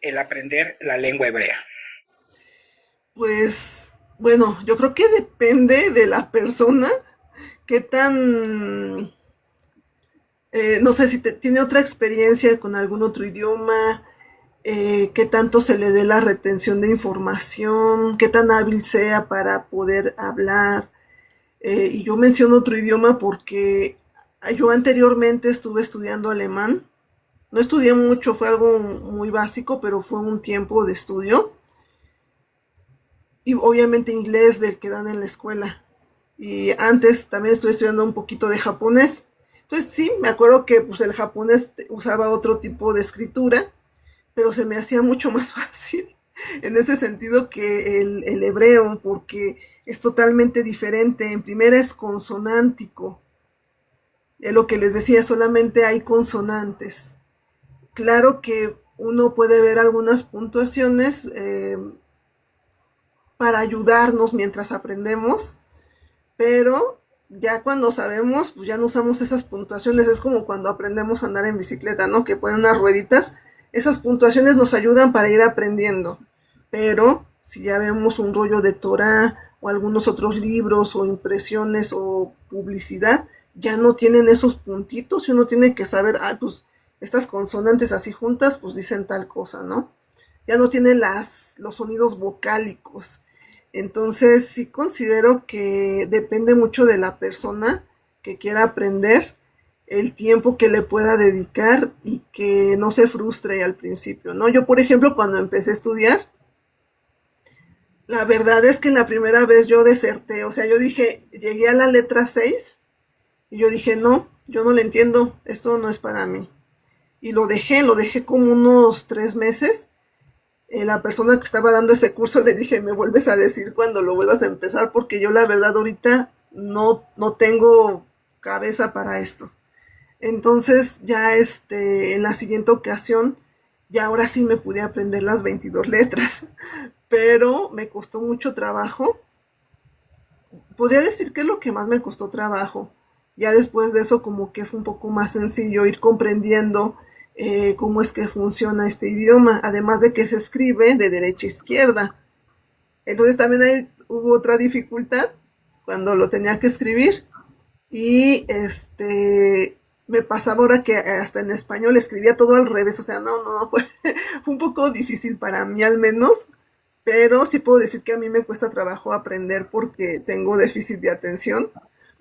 [SPEAKER 1] el aprender la lengua hebrea?
[SPEAKER 2] Pues bueno, yo creo que depende de la persona, qué tan No sé si tiene otra experiencia con algún otro idioma, qué tanto se le dé la retención de información, qué tan hábil sea para poder hablar. Y yo menciono otro idioma porque yo anteriormente estuve estudiando alemán. No estudié mucho, fue algo muy básico, pero fue un tiempo de estudio. Y obviamente inglés del que dan en la escuela. Y antes también estuve estudiando un poquito de japonés. Entonces sí, me acuerdo que pues, el japonés usaba otro tipo de escritura, pero se me hacía mucho más fácil en ese sentido que el hebreo, porque es totalmente diferente. En primera es consonántico. Es lo que les decía, solamente hay consonantes. Claro que uno puede ver algunas puntuaciones para ayudarnos mientras aprendemos, pero ya cuando sabemos, pues ya no usamos esas puntuaciones. Es como cuando aprendemos a andar en bicicleta, ¿no? Que ponen unas rueditas. Esas puntuaciones nos ayudan para ir aprendiendo. Pero si ya vemos un rollo de Torah o algunos otros libros o impresiones o publicidad, ya no tienen esos puntitos y uno tiene que saber, ah, pues estas consonantes así juntas, pues dicen tal cosa, ¿no? Ya no tiene los sonidos vocálicos. Entonces sí considero que depende mucho de la persona que quiera aprender, el tiempo que le pueda dedicar y que no se frustre al principio, ¿no? Yo, por ejemplo, cuando empecé a estudiar, la verdad es que la primera vez yo deserté, o sea, yo dije, llegué a la letra 6 y yo dije, no, yo no le entiendo, esto no es para mí. Y lo dejé como unos 3 meses. La persona que estaba dando ese curso le dije, me vuelves a decir cuando lo vuelvas a empezar, porque yo la verdad ahorita no tengo cabeza para esto. Entonces ya en la siguiente ocasión, ya ahora sí me pude aprender las 22 letras, pero me costó mucho trabajo. Podría decir que es lo que más me costó trabajo. Ya después de eso como que es un poco más sencillo ir comprendiendo cómo es que funciona este idioma, además de que se escribe de derecha a izquierda. Entonces también hubo otra dificultad cuando lo tenía que escribir y me pasaba ahora que hasta en español escribía todo al revés, o sea, no, fue un poco difícil para mí al menos, pero sí puedo decir que a mí me cuesta trabajo aprender porque tengo déficit de atención,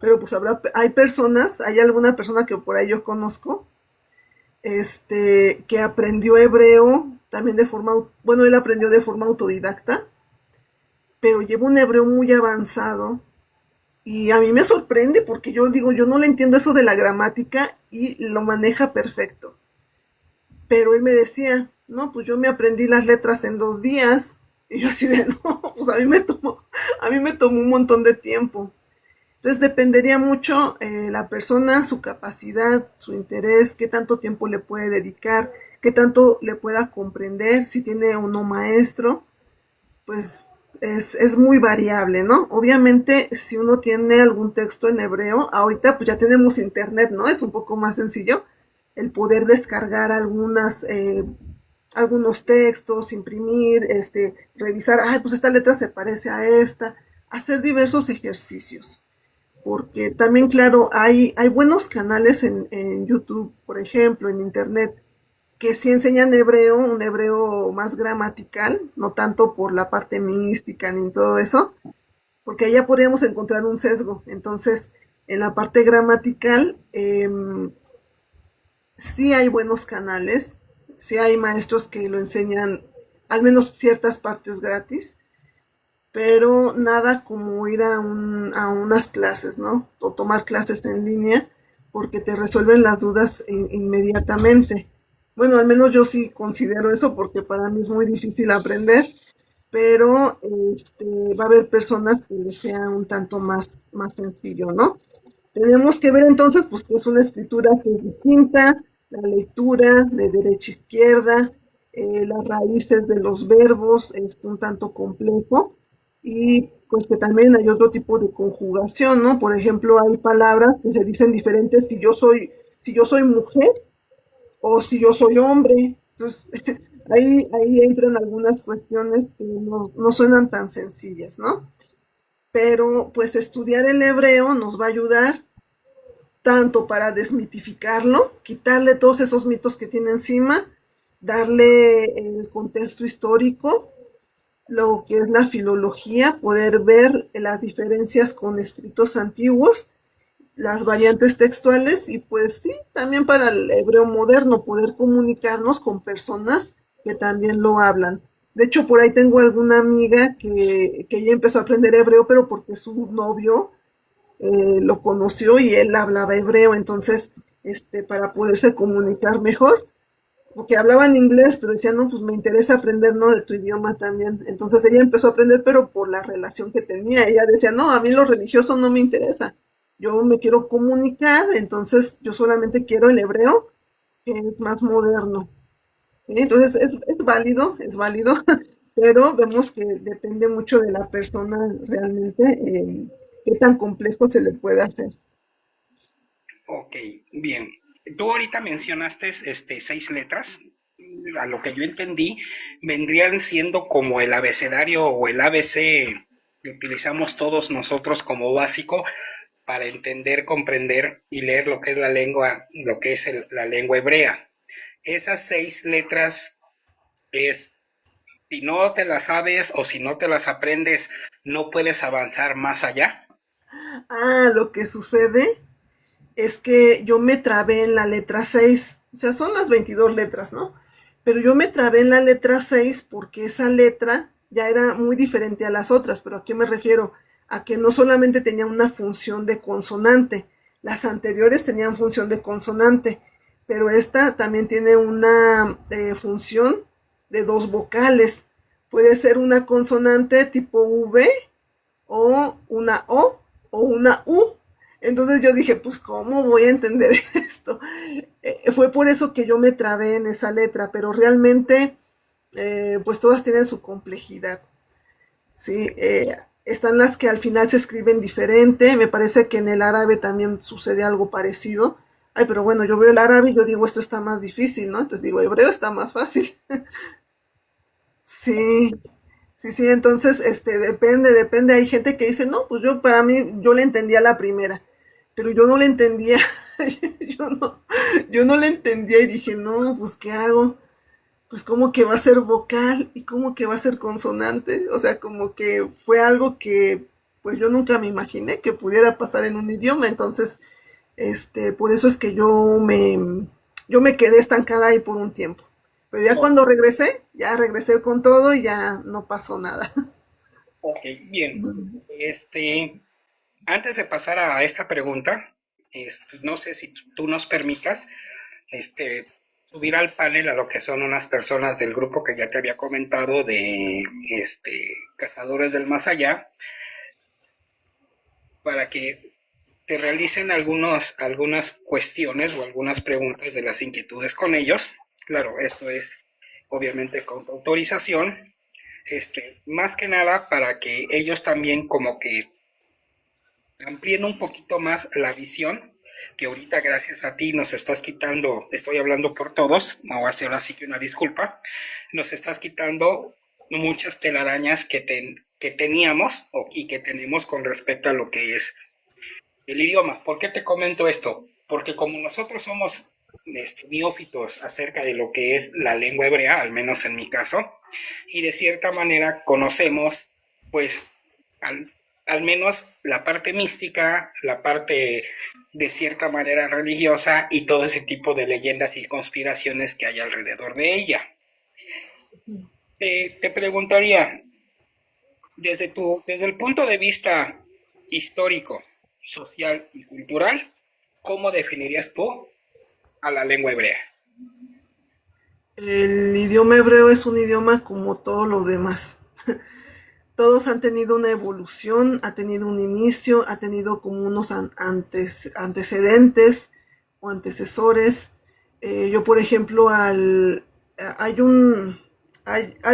[SPEAKER 2] pero pues hay alguna persona que por ahí yo conozco, que aprendió hebreo también de forma, bueno, él aprendió de forma autodidacta, pero lleva un hebreo muy avanzado y a mí me sorprende porque yo digo, yo no le entiendo eso de la gramática y lo maneja perfecto. Pero él me decía, no, pues yo me aprendí las letras en 2 días. Y yo así de, no, pues a mí me tomó un montón de tiempo. Entonces dependería mucho la persona, su capacidad, su interés, qué tanto tiempo le puede dedicar, qué tanto le pueda comprender, si tiene o no maestro, pues es muy variable, ¿no? Obviamente, si uno tiene algún texto en hebreo, ahorita pues ya tenemos internet, ¿no? Es un poco más sencillo el poder descargar algunos textos, imprimir, revisar, ay, pues esta letra se parece a esta, hacer diversos ejercicios. Porque también, claro, hay buenos canales en YouTube, por ejemplo, en Internet, que sí enseñan hebreo, un hebreo más gramatical, no tanto por la parte mística ni todo eso, porque allá podríamos encontrar un sesgo. Entonces, en la parte gramatical, sí hay buenos canales, sí hay maestros que lo enseñan, al menos ciertas partes gratis, pero nada como ir a unas clases, ¿no? O tomar clases en línea, porque te resuelven las dudas inmediatamente. Bueno, al menos yo sí considero eso porque para mí es muy difícil aprender, pero va a haber personas que les sea un tanto más sencillo, ¿no? Tenemos que ver entonces, pues, que es una escritura que es distinta, la lectura de derecha a izquierda, las raíces de los verbos es un tanto complejo y pues que también hay otro tipo de conjugación, ¿no? Por ejemplo, hay palabras que se dicen diferentes si yo soy mujer o si yo soy hombre. Entonces, ahí entran algunas cuestiones que no suenan tan sencillas, ¿no? Pero pues estudiar el hebreo nos va a ayudar tanto para desmitificarlo, quitarle todos esos mitos que tiene encima, darle el contexto histórico, lo que es la filología, poder ver las diferencias con escritos antiguos, las variantes textuales y pues sí, también para el hebreo moderno, poder comunicarnos con personas que también lo hablan. De hecho, por ahí tengo alguna amiga que ya empezó a aprender hebreo, pero porque su novio lo conoció y él hablaba hebreo, entonces, para poderse comunicar mejor, porque hablaban inglés, pero decía, no, pues me interesa aprender, ¿no? De tu idioma también. Entonces ella empezó a aprender, pero por la relación que tenía. Ella decía, no, a mí lo religioso no me interesa. Yo me quiero comunicar, entonces yo solamente quiero el hebreo, que es más moderno. ¿Sí? Entonces es válido, pero vemos que depende mucho de la persona realmente, qué tan complejo se le puede hacer.
[SPEAKER 1] Ok, bien. Tú ahorita mencionaste 6 letras. A lo que yo entendí, vendrían siendo como el abecedario o el ABC que utilizamos todos nosotros como básico para entender, comprender y leer lo que es la lengua, lo que es la lengua hebrea. Esas 6 letras es, si no te las sabes o si no te las aprendes, no puedes avanzar más allá.
[SPEAKER 2] Ah, lo que sucede es que yo me trabé en la letra 6, o sea, son las 22 letras, ¿no? Pero yo me trabé en la letra 6 porque esa letra ya era muy diferente a las otras, pero ¿a qué me refiero? A que no solamente tenía una función de consonante, las anteriores tenían función de consonante, pero esta también tiene una función de dos vocales. Puede ser una consonante tipo V o una O una U. Entonces yo dije, pues, ¿cómo voy a entender esto? Fue por eso que yo me trabé en esa letra, pero realmente, pues todas tienen su complejidad, ¿sí? Están las que al final se escriben diferente, me parece que en el árabe también sucede algo parecido. Ay, pero bueno, yo veo el árabe y yo digo, esto está más difícil, ¿no? Entonces digo, hebreo está más fácil. Sí, sí, sí, entonces, depende, hay gente que dice, no, pues yo, para mí, yo le entendía la primera, pero yo no le entendía, yo no, yo no le entendía y dije, no, pues, ¿qué hago? Pues, ¿cómo que va a ser vocal? ¿Y cómo que va a ser consonante? O sea, como que fue algo que, pues, yo nunca me imaginé que pudiera pasar en un idioma, entonces, por eso es que yo me quedé estancada ahí por un tiempo. Pero ya
[SPEAKER 1] Ok,
[SPEAKER 2] cuando regresé, ya regresé con todo y ya no pasó nada.
[SPEAKER 1] ok, bien. Este, Antes de pasar a esta pregunta, no sé si tú nos permitas este, subir al panel a lo que son unas personas del grupo que ya te había comentado de Cazadores del Más Allá, para que te realicen algunas cuestiones o algunas preguntas de las inquietudes con ellos. Claro, esto es obviamente con tu autorización. Más que nada para que ellos también como que amplíen un poquito más la visión que ahorita gracias a ti nos estás quitando, estoy hablando por todos, me voy a hacer así que una disculpa, nos estás quitando muchas telarañas que teníamos y que tenemos con respecto a lo que es el idioma. ¿Por qué te comento esto? Porque como nosotros somos neófitos acerca de lo que es la lengua hebrea, al menos en mi caso, y de cierta manera conocemos, pues, al, al menos la parte mística, la parte de cierta manera religiosa y todo ese tipo de leyendas y conspiraciones que hay alrededor de ella. Te preguntaría, desde el punto de vista histórico, social y cultural, ¿cómo definirías tú a la lengua hebrea?
[SPEAKER 2] El idioma hebreo es un idioma como todos los demás. Todos han tenido una evolución, ha tenido un inicio, ha tenido como unos antecedentes o antecesores. Yo, por ejemplo, hay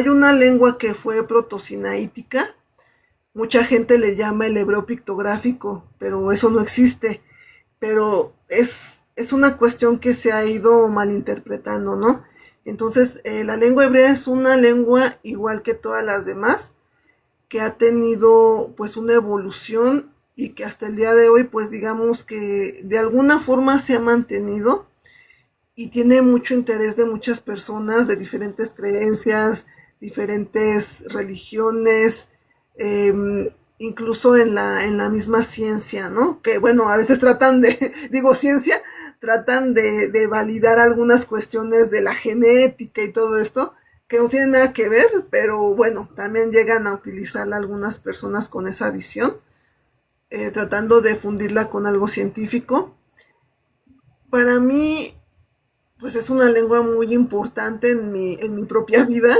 [SPEAKER 2] una lengua que fue protosinaítica. Mucha gente le llama el hebreo pictográfico, pero eso no existe. Pero es una cuestión que se ha ido malinterpretando, ¿no? Entonces, la lengua hebrea es una lengua igual que todas las demás, que ha tenido pues una evolución y que hasta el día de hoy pues digamos que de alguna forma se ha mantenido y tiene mucho interés de muchas personas de diferentes creencias, diferentes religiones, incluso en la misma ciencia, ¿no? Que bueno, a veces tratan de, digo ciencia, tratan de validar algunas cuestiones de la genética y todo esto, que no tienen nada que ver, pero bueno, también llegan a utilizarla algunas personas con esa visión, tratando de fundirla con algo científico. Para mí, pues es una lengua muy importante en mi propia vida,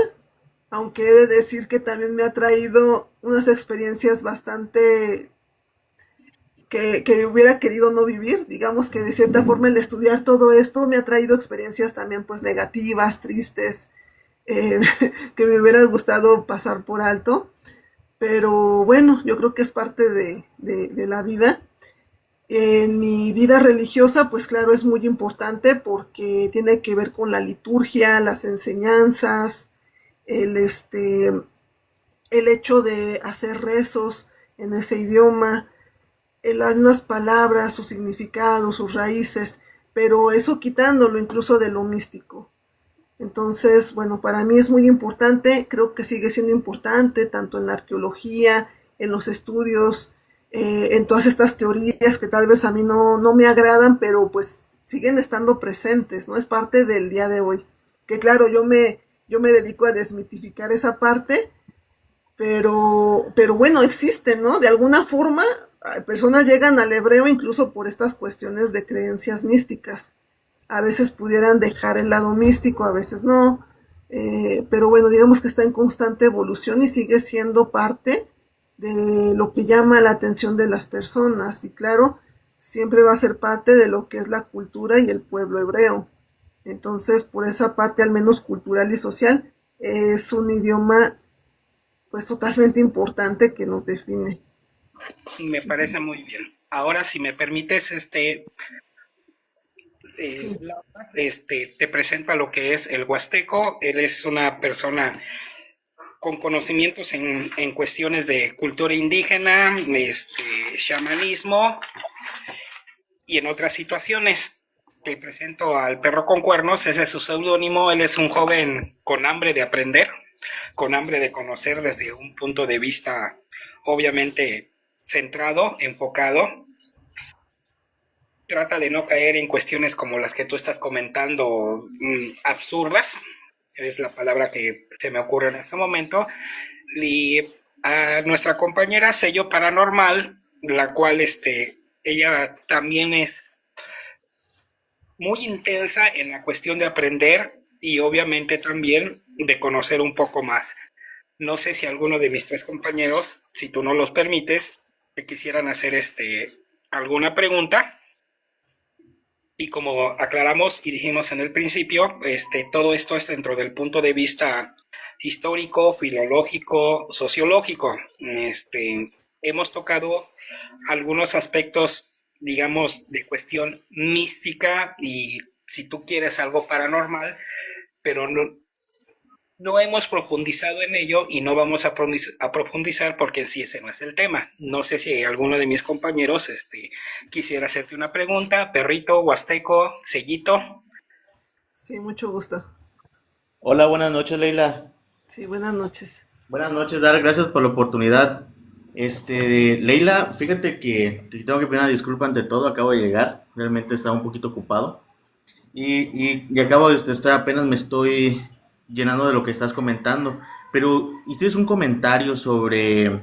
[SPEAKER 2] aunque he de decir que también me ha traído unas experiencias bastante que hubiera querido no vivir. Digamos que de cierta forma el estudiar todo esto me ha traído experiencias también pues negativas, tristes, eh, que me hubiera gustado pasar por alto. Pero bueno, yo creo que es parte de la vida. En mi vida religiosa, pues claro, es muy importante porque tiene que ver con la liturgia, las enseñanzas, el, este, el hecho de hacer rezos en ese idioma, las mismas palabras, su significado, sus raíces, pero eso quitándolo incluso de lo místico. Entonces, bueno, para mí es muy importante, creo que sigue siendo importante tanto en la arqueología, en los estudios, en todas estas teorías que tal vez a mí no me agradan, pero pues siguen estando presentes, ¿no? Es parte del día de hoy. Que claro, yo me dedico a desmitificar esa parte, pero bueno, existe, ¿no? De alguna forma, personas llegan al hebreo incluso por estas cuestiones de creencias místicas. A veces pudieran dejar el lado místico, a veces no, pero bueno, digamos que está en constante evolución y sigue siendo parte de lo que llama la atención de las personas. Y claro, siempre va a ser parte de lo que es la cultura y el pueblo hebreo. Entonces, por esa parte, al menos cultural y social, es un idioma pues totalmente importante que nos define.
[SPEAKER 1] Me parece muy bien. Ahora, si me permites,
[SPEAKER 2] Sí.
[SPEAKER 1] te presento a lo que es el Huasteco. Él es una persona con conocimientos en cuestiones de cultura indígena, chamanismo y en otras situaciones. Te presento al perro con cuernos, ese es su seudónimo. Él es un joven con hambre de aprender, con hambre de conocer desde un punto de vista obviamente centrado, enfocado. Trata de no caer en cuestiones como las que tú estás comentando, absurdas, es la palabra que se me ocurre en este momento. Y a nuestra compañera Sello Paranormal, la cual ella también es muy intensa en la cuestión de aprender y obviamente también de conocer un poco más. No sé si alguno de mis tres compañeros, si tú no los permites, te quisieran hacer alguna pregunta. Y como aclaramos y dijimos en el principio, todo esto es dentro del punto de vista histórico, filológico, sociológico. Hemos tocado algunos aspectos, digamos, de cuestión mística y si tú quieres algo paranormal, pero no hemos profundizado en ello y no vamos a profundizar porque en sí ese no es el tema. No sé si alguno de mis compañeros quisiera hacerte una pregunta. Perrito, Huasteco, Sellito.
[SPEAKER 2] Sí, mucho gusto.
[SPEAKER 3] Hola, buenas noches, Leila.
[SPEAKER 2] Sí, buenas noches.
[SPEAKER 3] Buenas noches, Dar, gracias por la oportunidad. Leila, fíjate que te tengo que pedir una disculpa ante todo, acabo de llegar, realmente estaba un poquito ocupado y acabo, estoy apenas me estoy llenando de lo que estás comentando, pero hiciste un comentario sobre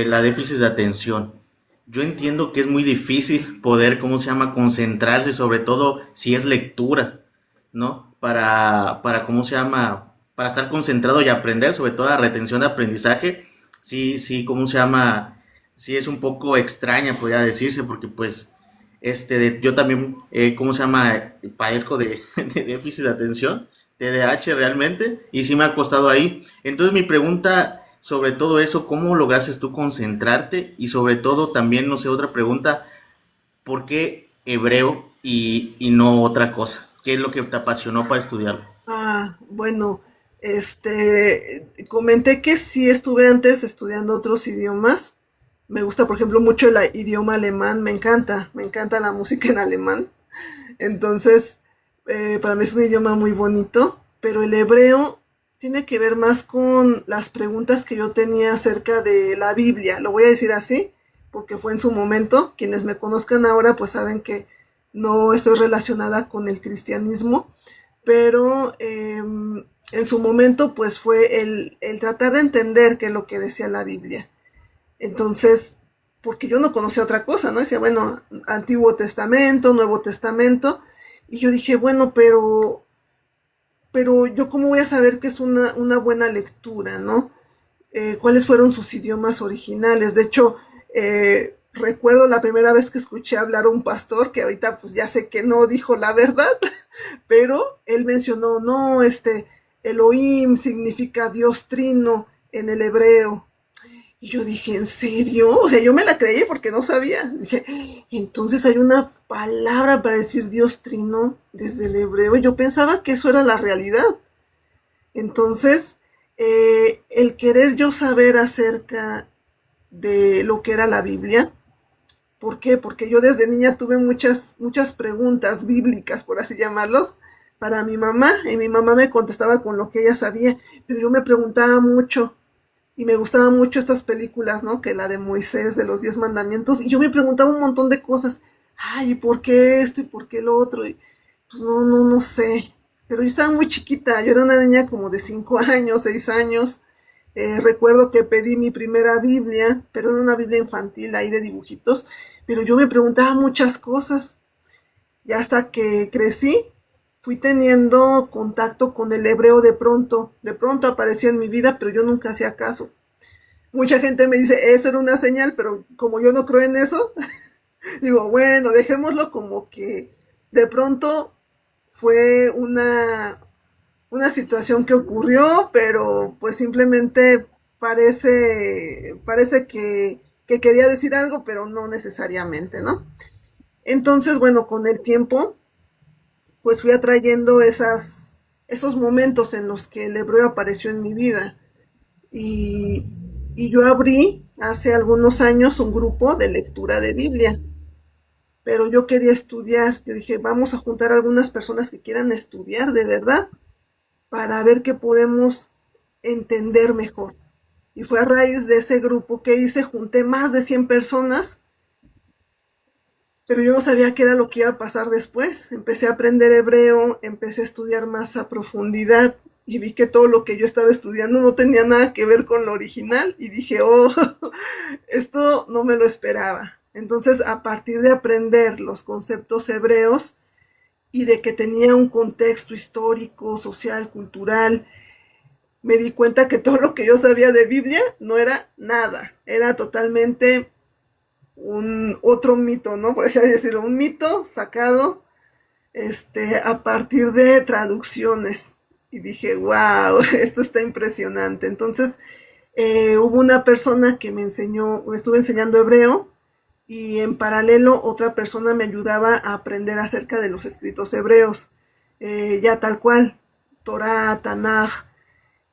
[SPEAKER 3] la déficit de atención. Yo entiendo que es muy difícil poder, ¿cómo se llama?, concentrarse, sobre todo si es lectura, ¿no? ¿Cómo se llama? Para estar concentrado y aprender, sobre todo la retención de aprendizaje, sí, sí, ¿cómo se llama? Sí es un poco extraña, podría decirse, porque pues, yo también, ¿cómo se llama? Padezco de déficit de atención, TDAH realmente, y sí me ha costado ahí. Entonces mi pregunta sobre todo eso, ¿cómo lograste tú concentrarte? Y sobre todo también, no sé, otra pregunta, ¿por qué hebreo y no otra cosa? ¿Qué es lo que te apasionó para estudiarlo?
[SPEAKER 2] Bueno, comenté que sí estuve antes estudiando otros idiomas. Me gusta, por ejemplo, mucho el idioma alemán, me encanta la música en alemán. Entonces, para mí es un idioma muy bonito, pero el hebreo tiene que ver más con las preguntas que yo tenía acerca de la Biblia. Lo voy a decir así, porque fue en su momento. Quienes me conozcan ahora, pues saben que no estoy relacionada con el cristianismo, pero en su momento, pues fue el tratar de entender qué es lo que decía la Biblia. Entonces, porque yo no conocía otra cosa, ¿no? Decía, bueno, Antiguo Testamento, Nuevo Testamento, y yo dije, bueno, pero yo cómo voy a saber que es una buena lectura, ¿no? Cuáles fueron sus idiomas originales. De hecho, recuerdo la primera vez que escuché hablar a un pastor, que ahorita pues ya sé que no dijo la verdad, pero él mencionó, no, Elohim significa Dios trino en el hebreo. Y yo dije, ¿en serio? O sea, yo me la creí porque no sabía. Dije, entonces hay una palabra para decir Dios trino desde el hebreo. Y yo pensaba que eso era la realidad. Entonces, el querer yo saber acerca de lo que era la Biblia, ¿por qué? Porque yo desde niña tuve muchas preguntas bíblicas, por así llamarlos, para mi mamá, y mi mamá me contestaba con lo que ella sabía, pero yo me preguntaba mucho, y me gustaban mucho estas películas, ¿no? Que la de Moisés, de los 10 mandamientos, y yo me preguntaba un montón de cosas. Ay, ¿y por qué esto y por qué lo otro? Y pues no sé. Pero yo estaba muy chiquita, yo era una niña como de 5 años, 6 años. Recuerdo que pedí mi primera Biblia, pero era una Biblia infantil ahí de dibujitos, pero yo me preguntaba muchas cosas. Y hasta que crecí, fui teniendo contacto con el hebreo de pronto aparecía en mi vida, pero yo nunca hacía caso. Mucha gente me dice, eso era una señal, pero como yo no creo en eso, digo, bueno, dejémoslo como que de pronto fue una situación que ocurrió, pero pues simplemente parece que quería decir algo, pero no necesariamente, ¿no? Entonces, bueno, con el tiempo pues fui atrayendo esos momentos en los que el hebreo apareció en mi vida. Y, y yo abrí hace algunos años un grupo de lectura de Biblia, pero yo quería estudiar. Yo dije, vamos a juntar a algunas personas que quieran estudiar de verdad para ver qué podemos entender mejor. Y fue a raíz de ese grupo que hice, junté más de 100 personas, pero yo no sabía qué era lo que iba a pasar después. Empecé a aprender hebreo, empecé a estudiar más a profundidad y vi que todo lo que yo estaba estudiando no tenía nada que ver con lo original y dije, oh, esto no me lo esperaba. Entonces, a partir de aprender los conceptos hebreos y de que tenía un contexto histórico, social, cultural, me di cuenta que todo lo que yo sabía de Biblia no era nada, era totalmente un otro mito, ¿no? Por así decirlo, un mito sacado a partir de traducciones. Y dije, wow, esto está impresionante. Entonces, hubo una persona que me estuve enseñando hebreo y en paralelo otra persona me ayudaba a aprender acerca de los escritos hebreos, ya tal cual, Torah, Tanaj,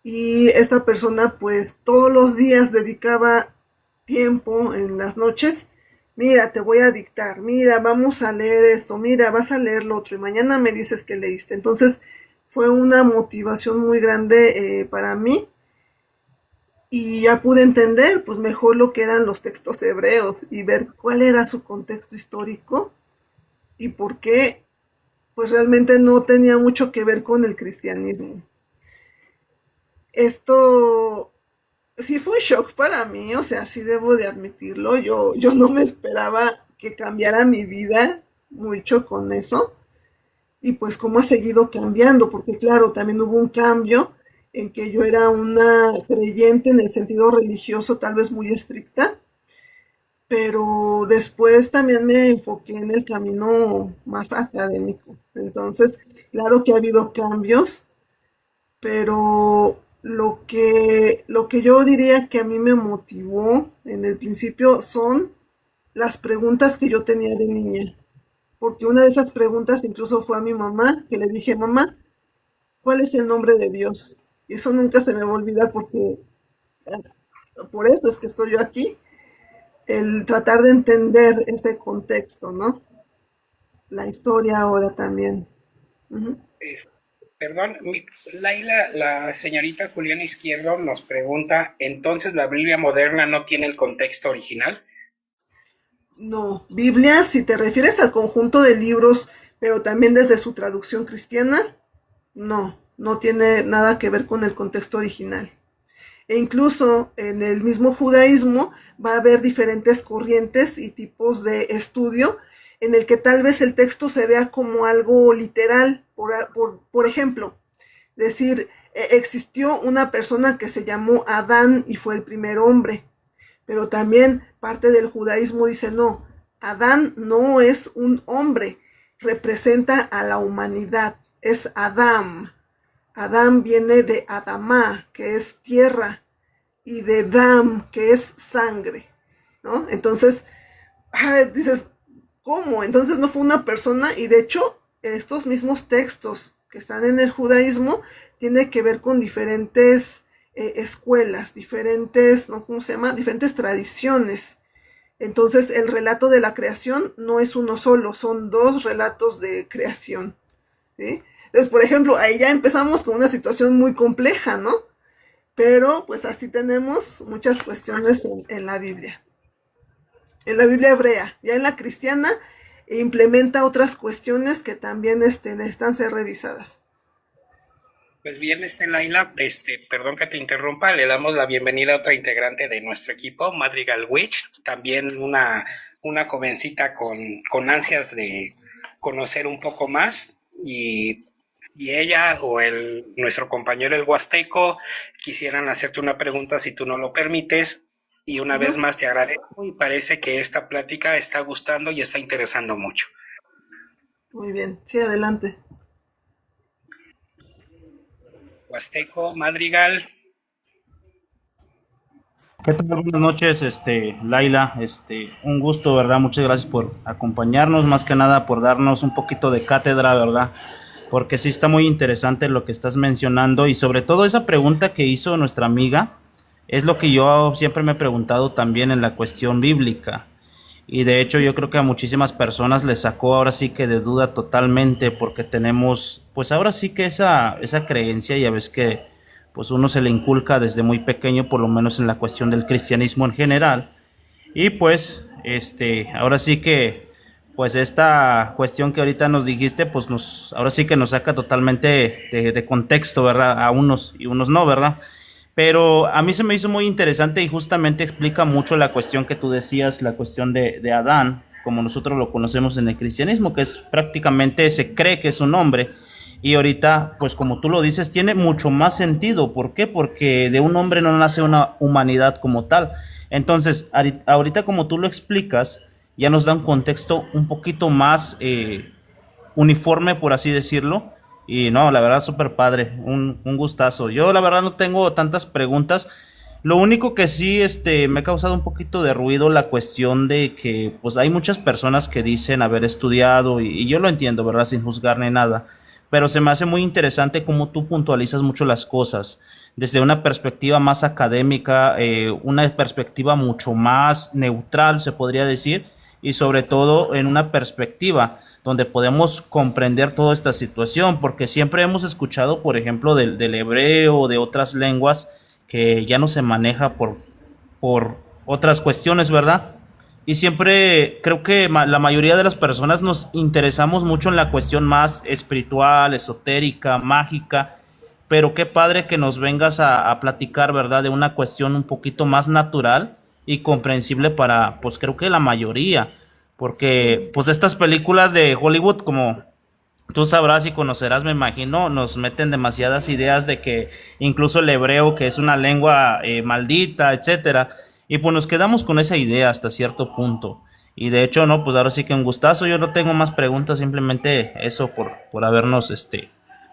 [SPEAKER 2] y esta persona pues todos los días dedicaba tiempo en las noches. Mira, te voy a dictar, mira, vamos a leer esto, mira, vas a leer lo otro y mañana me dices que leíste. Entonces fue una motivación muy grande para mí y ya pude entender pues mejor lo que eran los textos hebreos y ver cuál era su contexto histórico y por qué pues realmente no tenía mucho que ver con el cristianismo. Esto sí fue un shock para mí, o sea, sí debo de admitirlo. Yo no me esperaba que cambiara mi vida mucho con eso. Y pues cómo ha seguido cambiando, porque claro, también hubo un cambio en que yo era una creyente en el sentido religioso, tal vez muy estricta, pero después también me enfoqué en el camino más académico. Entonces, claro que ha habido cambios, pero lo que yo diría que a mí me motivó en el principio son las preguntas que yo tenía de niña. Porque una de esas preguntas incluso fue a mi mamá, que le dije, mamá, ¿cuál es el nombre de Dios? Y eso nunca se me va a olvidar porque por eso es que estoy yo aquí. el tratar de entender ese contexto, ¿no? La historia ahora también. Ujú.
[SPEAKER 1] Es- Perdón, Laila, la señorita Juliana Izquierdo nos pregunta, ¿entonces la Biblia moderna no tiene el contexto original?
[SPEAKER 2] No, Biblia, si te refieres al conjunto de libros, pero también desde su traducción cristiana, no, no tiene nada que ver con el contexto original. E incluso en el mismo judaísmo va a haber diferentes corrientes y tipos de estudio en el que tal vez el texto se vea como algo literal. Por ejemplo, decir, existió una persona que se llamó Adán y fue el primer hombre. Pero también parte del judaísmo dice, no, Adán no es un hombre, representa a la humanidad, es Adam. Adán viene de Adamá, que es tierra, y de Dam, que es sangre, ¿no? Entonces, dices, ¿cómo? Entonces no fue una persona, y de hecho, estos mismos textos que están en el judaísmo tienen que ver con diferentes escuelas, diferentes, ¿no? ¿Cómo se llama? Diferentes tradiciones. Entonces, el relato de la creación no es uno solo, son dos relatos de creación, ¿sí? Entonces, por ejemplo, ahí ya empezamos con una situación muy compleja, ¿no? Pero pues así tenemos muchas cuestiones en la Biblia hebrea. Ya en la cristiana implementa otras cuestiones que también necesitan ser revisadas.
[SPEAKER 1] Pues bien, Laila, perdón que te interrumpa, le damos la bienvenida a otra integrante de nuestro equipo, Madrigal Witch, también una jovencita con ansias de conocer un poco más y ella o nuestro compañero el Huasteco quisieran hacerte una pregunta si tú no lo permites y una vez
[SPEAKER 2] Ujú.
[SPEAKER 1] más te agradezco y parece que esta plática está gustando y está interesando mucho.
[SPEAKER 2] Muy bien, sí, adelante.
[SPEAKER 1] Huasteco, Madrigal.
[SPEAKER 4] ¿Qué tal? Buenas noches, Laila, un gusto, ¿verdad? Muchas gracias por acompañarnos, más que nada por darnos un poquito de cátedra, ¿verdad? Porque sí está muy interesante lo que estás mencionando y sobre todo esa pregunta que hizo nuestra amiga es lo que yo siempre me he preguntado también en la cuestión bíblica. Y de hecho yo creo que a muchísimas personas les sacó ahora sí que de duda totalmente porque tenemos pues ahora sí que esa creencia, ya ves que pues uno se le inculca desde muy pequeño, por lo menos en la cuestión del cristianismo en general. Y pues ahora sí que pues esta cuestión que ahorita nos dijiste pues ahora sí que nos saca totalmente de contexto, ¿verdad? A unos y unos no, ¿verdad? Pero a mí se me hizo muy interesante y justamente explica mucho la cuestión que tú decías, la cuestión de Adán, como nosotros lo conocemos en el cristianismo, que es prácticamente se cree que es un hombre. Y ahorita, pues como tú lo dices, tiene mucho más sentido. ¿Por qué? Porque de un hombre no nace una humanidad como tal. Entonces, ahorita como tú lo explicas, ya nos da un contexto un poquito más uniforme, por así decirlo. Y no, la verdad, súper padre, un gustazo. Yo, la verdad, no tengo tantas preguntas. Lo único que sí me ha causado un poquito de ruido la cuestión de que pues hay muchas personas que dicen haber estudiado y yo lo entiendo, ¿verdad? Sin juzgar ni nada. Pero se me hace muy interesante cómo tú puntualizas mucho las cosas desde una perspectiva más académica, una perspectiva mucho más neutral, se podría decir, y sobre todo en una perspectiva donde podemos comprender toda esta situación, porque siempre hemos escuchado, por ejemplo, del hebreo o de otras lenguas que ya no se maneja por otras cuestiones, ¿verdad? Y siempre creo que la mayoría de las personas nos interesamos mucho en la cuestión más espiritual, esotérica, mágica, pero qué padre que nos vengas a platicar, ¿verdad? De una cuestión un poquito más natural y comprensible para, pues creo que la mayoría, porque
[SPEAKER 2] Sí,
[SPEAKER 4] pues estas películas de Hollywood, como tú sabrás y conocerás, me imagino, nos meten demasiadas ideas de que incluso el hebreo, que es una lengua maldita, etcétera, y pues nos quedamos con esa idea hasta cierto punto. Y de hecho, no, pues ahora sí que un gustazo. Yo no tengo más preguntas, simplemente eso por habernos,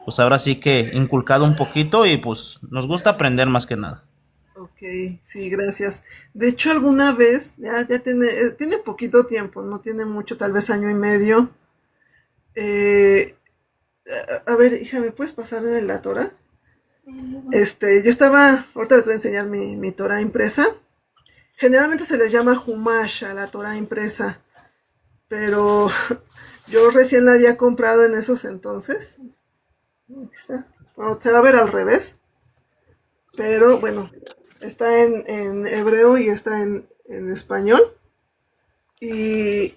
[SPEAKER 4] pues ahora sí que inculcado un poquito y pues nos gusta aprender más que nada.
[SPEAKER 2] ok, sí, gracias. De hecho, alguna vez, ya tiene poquito tiempo, no tiene mucho, tal vez año y medio. Eh, a ver, hija, ¿me puedes pasar la Torah? Yo estaba, ahorita les voy a enseñar mi Torah impresa. Generalmente se les llama Humash a la Torah impresa, pero yo recién la había comprado en esos entonces. Aquí está. Bueno, se va a ver al revés, pero bueno, está en hebreo y está en español. Y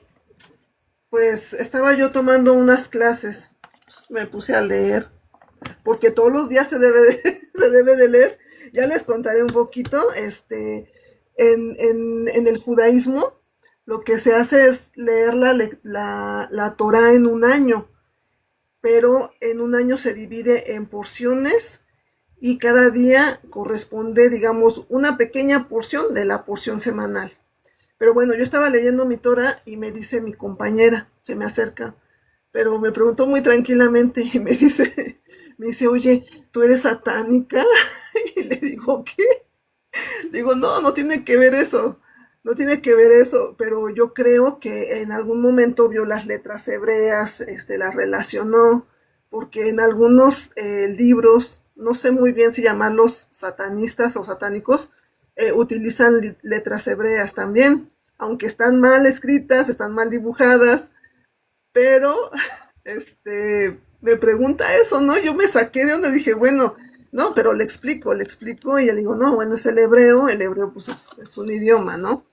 [SPEAKER 2] pues estaba yo tomando unas clases, me puse a leer, porque todos los días se debe de leer. Ya les contaré un poquito, en el judaísmo lo que se hace es leer la Torah en un año, pero en un año se divide en porciones y cada día corresponde, digamos, una pequeña porción de la porción semanal. Pero bueno, yo estaba leyendo mi Torah y me dice mi compañera, se me acerca, pero me preguntó muy tranquilamente y me dice, oye, ¿tú eres satánica? Y le digo, ¿qué? Digo, no, no tiene que ver eso, no tiene que ver eso, pero yo creo que en algún momento vio las letras hebreas, las relacionó, porque en algunos libros, no sé muy bien si llamarlos satanistas o satánicos, utilizan letras hebreas también, aunque están mal escritas, están mal dibujadas, pero me pregunta eso, ¿no? Yo me saqué de donde dije, bueno, no, pero le explico y le digo, no, bueno, es el hebreo pues es un idioma, ¿no?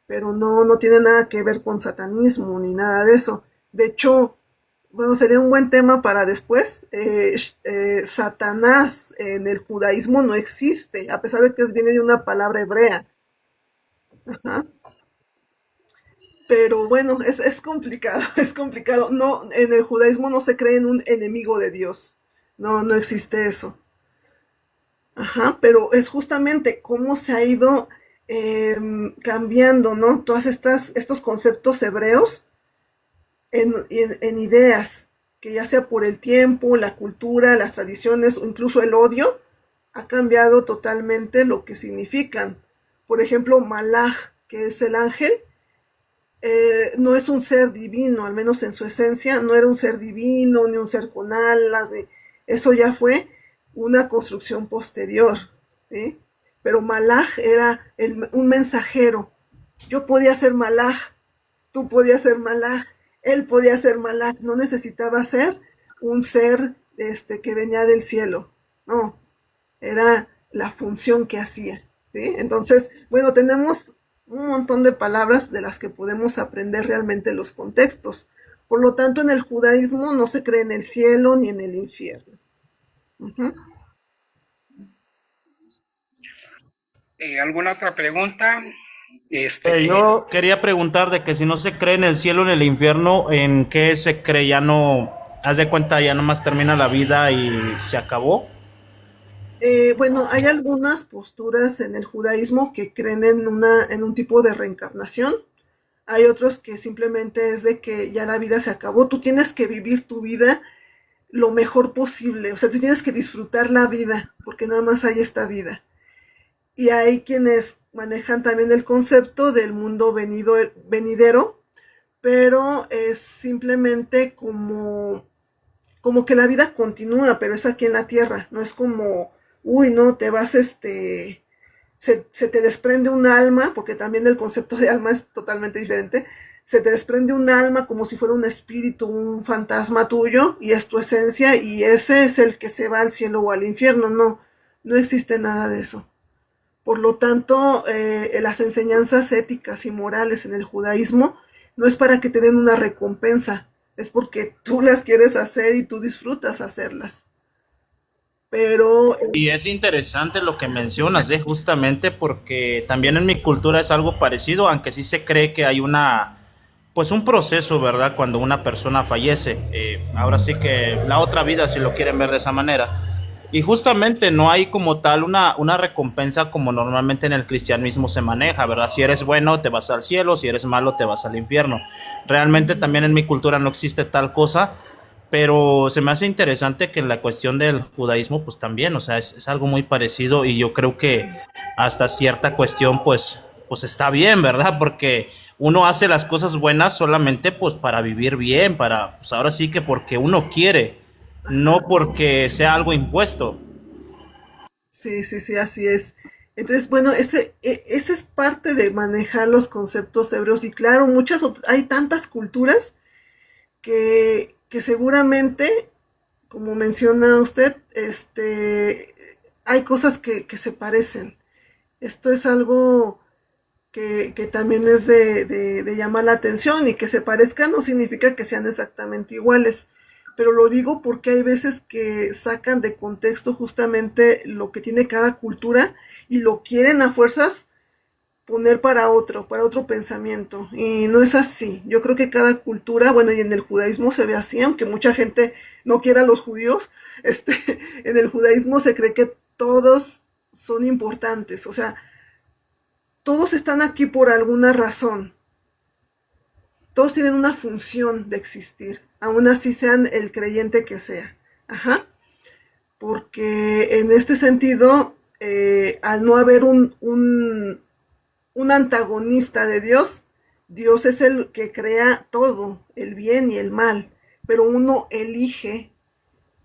[SPEAKER 2] Pero no, no tiene nada que ver con satanismo ni nada de eso. De hecho, bueno, sería un buen tema para después. Satanás en el judaísmo no existe, a pesar de que viene de una palabra hebrea. Ajá. Pero bueno, es complicado, es complicado. No, en el judaísmo no se cree en un enemigo de Dios. No, no existe eso. Ajá, pero es justamente cómo se ha ido cambiando, ¿no? Estos conceptos hebreos en ideas, que ya sea por el tiempo, la cultura, las tradiciones o incluso el odio, ha cambiado totalmente lo que significan. Por ejemplo, Malach, que es el ángel, no es un ser divino, al menos en su esencia, no era un ser divino, ni un ser con alas, eso ya fue una construcción posterior, ¿sí? Pero Malach era un mensajero. Yo podía ser Malach, tú podías ser Malach, él podía ser Malach, no necesitaba ser un ser que venía del cielo, no, era la función que hacía, ¿sí? Entonces, bueno, tenemos un montón de palabras de las que podemos aprender realmente los contextos. Por lo tanto, en el judaísmo no se cree en el cielo ni en el infierno. Uh-huh.
[SPEAKER 1] ¿Alguna otra pregunta? Que
[SPEAKER 4] Yo quería preguntar de que si no se cree en el cielo, en el infierno, ¿en qué se cree? Ya no, haz de cuenta, ya nomás termina la vida y se acabó.
[SPEAKER 2] Bueno, hay algunas posturas en el judaísmo que creen en un tipo de reencarnación. Hay otros que simplemente es de que ya la vida se acabó. Tú tienes que vivir tu vida lo mejor posible. O sea, tú tienes que disfrutar la vida, porque nada más hay esta vida. Y hay quienes manejan también el concepto del mundo venidero, pero es simplemente como que la vida continúa, pero es aquí en la tierra. No es como, uy, no, te vas, se te desprende un alma, porque también el concepto de alma es totalmente diferente. Se te desprende un alma como si fuera un espíritu, un fantasma tuyo, y es tu esencia, y ese es el que se va al cielo o al infierno. No, no existe nada de eso. Por lo tanto, las enseñanzas éticas y morales en el judaísmo no es para que te den una recompensa, es porque tú las quieres hacer y tú disfrutas hacerlas. Pero
[SPEAKER 4] Y es interesante lo que mencionas, justamente porque también en mi cultura es algo parecido, aunque sí se cree que hay pues un proceso, ¿verdad? Cuando una persona fallece. Ahora sí que la otra vida, si lo quieren ver de esa manera. Y justamente no hay como tal una recompensa como normalmente en el cristianismo se maneja, ¿verdad? Si eres bueno, te vas al cielo, si eres malo, te vas al infierno. Realmente también en mi cultura no existe tal cosa, pero se me hace interesante que en la cuestión del judaísmo, pues también, o sea, es algo muy parecido y yo creo que hasta cierta cuestión, pues está bien, ¿verdad? Porque uno hace las cosas buenas solamente pues para vivir bien, pues ahora sí que porque uno quiere, no porque sea algo impuesto.
[SPEAKER 2] sí, sí, sí, así es. Entonces, bueno, ese es parte de manejar los conceptos hebreos. Y claro, hay tantas culturas que seguramente, como menciona usted, hay cosas que se parecen. Esto es algo que también es de llamar la atención, y que se parezcan no significa que sean exactamente iguales, pero lo digo porque hay veces que sacan de contexto justamente lo que tiene cada cultura y lo quieren a fuerzas poner para otro pensamiento, y no es así. Yo creo que cada cultura, bueno, y en el judaísmo se ve así, aunque mucha gente no quiera a los judíos, este, en el judaísmo se cree que todos son importantes, o sea, todos están aquí por alguna razón, todos tienen una función de existir, aún así sean el creyente que sea. Ajá. Porque en este sentido, al no haber un antagonista de Dios, Dios es el que crea todo, el bien y el mal, pero uno elige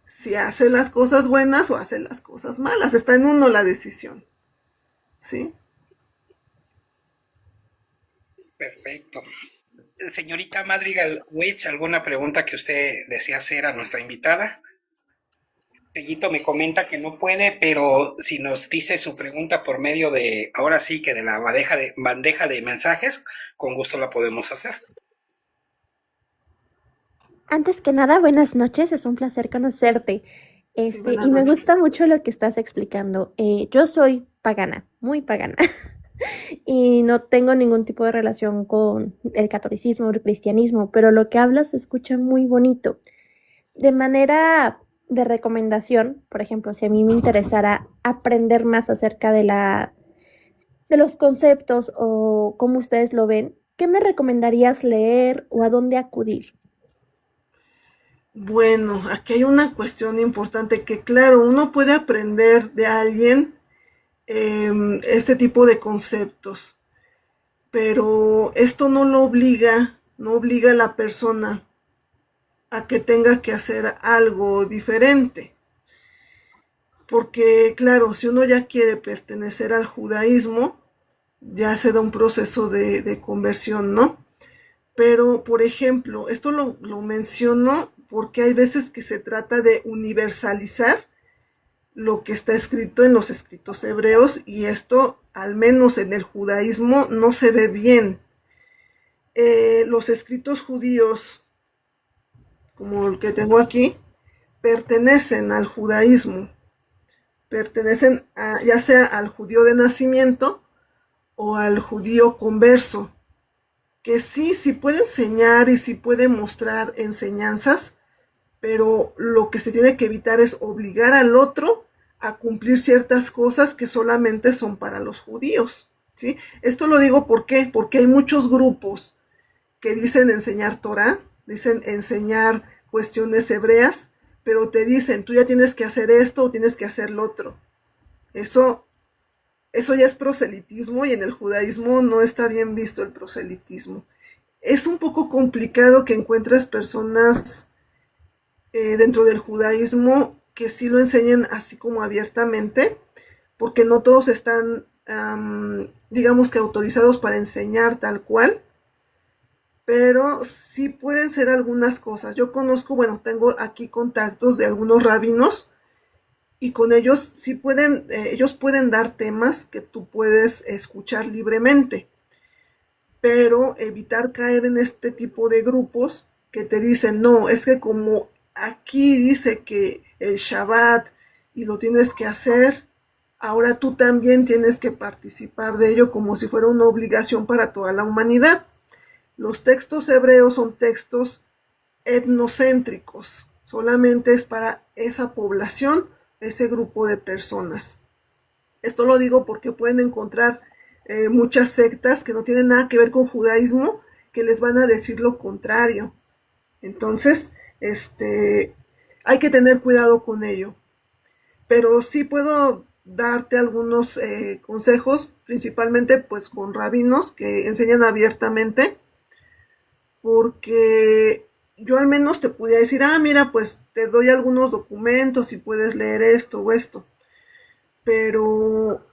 [SPEAKER 2] si hace las cosas buenas o hace las cosas malas, está en uno la decisión, ¿sí?
[SPEAKER 1] Perfecto. Señorita Madrigal Weiss, ¿alguna pregunta que usted desea hacer a nuestra invitada? Sellito me comenta que no puede, pero si nos dice su pregunta por medio de, ahora sí que de la bandeja de mensajes, con gusto la podemos hacer.
[SPEAKER 5] Antes que nada, buenas noches, es un placer conocerte.
[SPEAKER 2] Sí, buenas
[SPEAKER 5] Y me
[SPEAKER 2] noches.
[SPEAKER 5] gusta mucho lo que estás explicando. Yo soy pagana, muy pagana, y no tengo ningún tipo de relación con el catolicismo o el cristianismo, pero lo que hablas se escucha muy bonito. De manera de recomendación, por ejemplo, si a mí me interesara aprender más acerca de los conceptos o cómo ustedes lo ven, ¿qué me recomendarías leer o a dónde acudir?
[SPEAKER 2] Bueno, aquí hay una cuestión importante, que claro, uno puede aprender de alguien este tipo de conceptos, pero esto no obliga a la persona a que tenga que hacer algo diferente. Porque claro, si uno ya quiere pertenecer al judaísmo, ya se da un proceso de conversión, ¿no? Pero, por ejemplo, esto lo menciono porque hay veces que se trata de universalizar lo que está escrito en los escritos hebreos, y esto, al menos en el judaísmo, no se ve bien. Los escritos judíos, como el que tengo aquí, pertenecen al judaísmo, pertenecen ya sea al judío de nacimiento o al judío converso, que sí puede enseñar y sí puede mostrar enseñanzas, pero lo que se tiene que evitar es obligar al otro a cumplir ciertas cosas que solamente son para los judíos, ¿sí? Esto lo digo ¿por qué? Porque hay muchos grupos que dicen enseñar Torah, dicen enseñar cuestiones hebreas, pero te dicen, tú ya tienes que hacer esto o tienes que hacer lo otro. Eso, eso ya es proselitismo, y en el judaísmo no está bien visto el proselitismo. Es un poco complicado que encuentres personas dentro del judaísmo que sí lo enseñen así como abiertamente, porque no todos están, digamos que autorizados para enseñar tal cual, pero sí pueden ser algunas cosas. Yo conozco, bueno, tengo aquí contactos de algunos rabinos, y con ellos sí pueden, ellos pueden dar temas que tú puedes escuchar libremente, pero evitar caer en este tipo de grupos que te dicen, no, es que como aquí dice que el Shabbat y lo tienes que hacer, ahora tú también tienes que participar de ello como si fuera una obligación para toda la humanidad. Los textos hebreos son textos etnocéntricos, solamente es para esa población, ese grupo de personas. Esto lo digo porque pueden encontrar muchas sectas que no tienen nada que ver con judaísmo, que les van a decir lo contrario. Entonces, hay que tener cuidado con ello. Pero sí puedo darte algunos consejos, principalmente pues con rabinos que enseñan abiertamente, porque yo al menos te podía decir, mira, pues te doy algunos documentos y puedes leer esto o esto, pero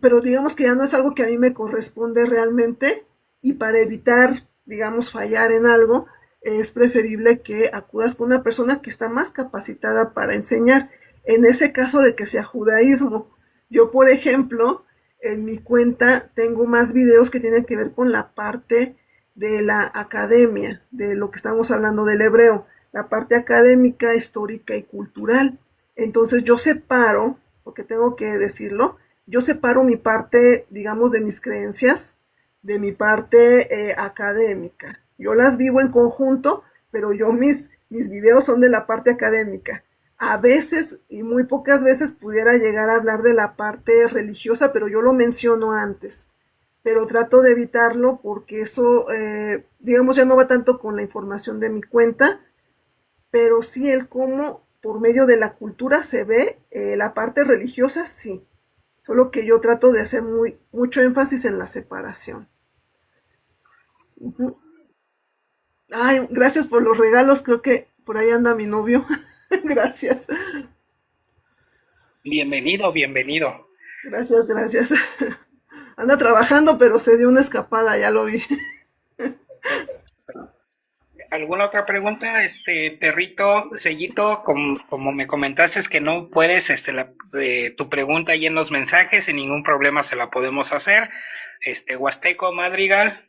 [SPEAKER 2] pero digamos que ya no es algo que a mí me corresponde realmente, y para evitar, digamos, fallar en algo, es preferible que acudas con una persona que está más capacitada para enseñar, en ese caso de que sea judaísmo. Yo, por ejemplo, en mi cuenta tengo más videos que tienen que ver con la parte de la academia, de lo que estamos hablando del hebreo, la parte académica, histórica y cultural. Entonces yo separo, porque tengo que decirlo, yo separo mi parte, digamos, de mis creencias, de mi parte académica. Yo las vivo en conjunto, pero yo mis videos son de la parte académica. A veces, y muy pocas veces, pudiera llegar a hablar de la parte religiosa, pero yo lo menciono antes. Pero trato de evitarlo porque eso, digamos, ya no va tanto con la información de mi cuenta, pero sí el cómo por medio de la cultura se ve, la parte religiosa, sí. Solo que yo trato de hacer mucho énfasis en la separación. Ujú. Ay, gracias por los regalos, creo que por ahí anda mi novio. Gracias,
[SPEAKER 1] Bienvenido, bienvenido.
[SPEAKER 2] gracias, gracias. Anda trabajando, pero se dio una escapada, ya lo vi.
[SPEAKER 1] ¿Alguna otra pregunta, perrito, sellito? Como me comentaste es que no puedes, tu pregunta ahí en los mensajes, sin ningún problema se la podemos hacer. Huasteco Madrigal.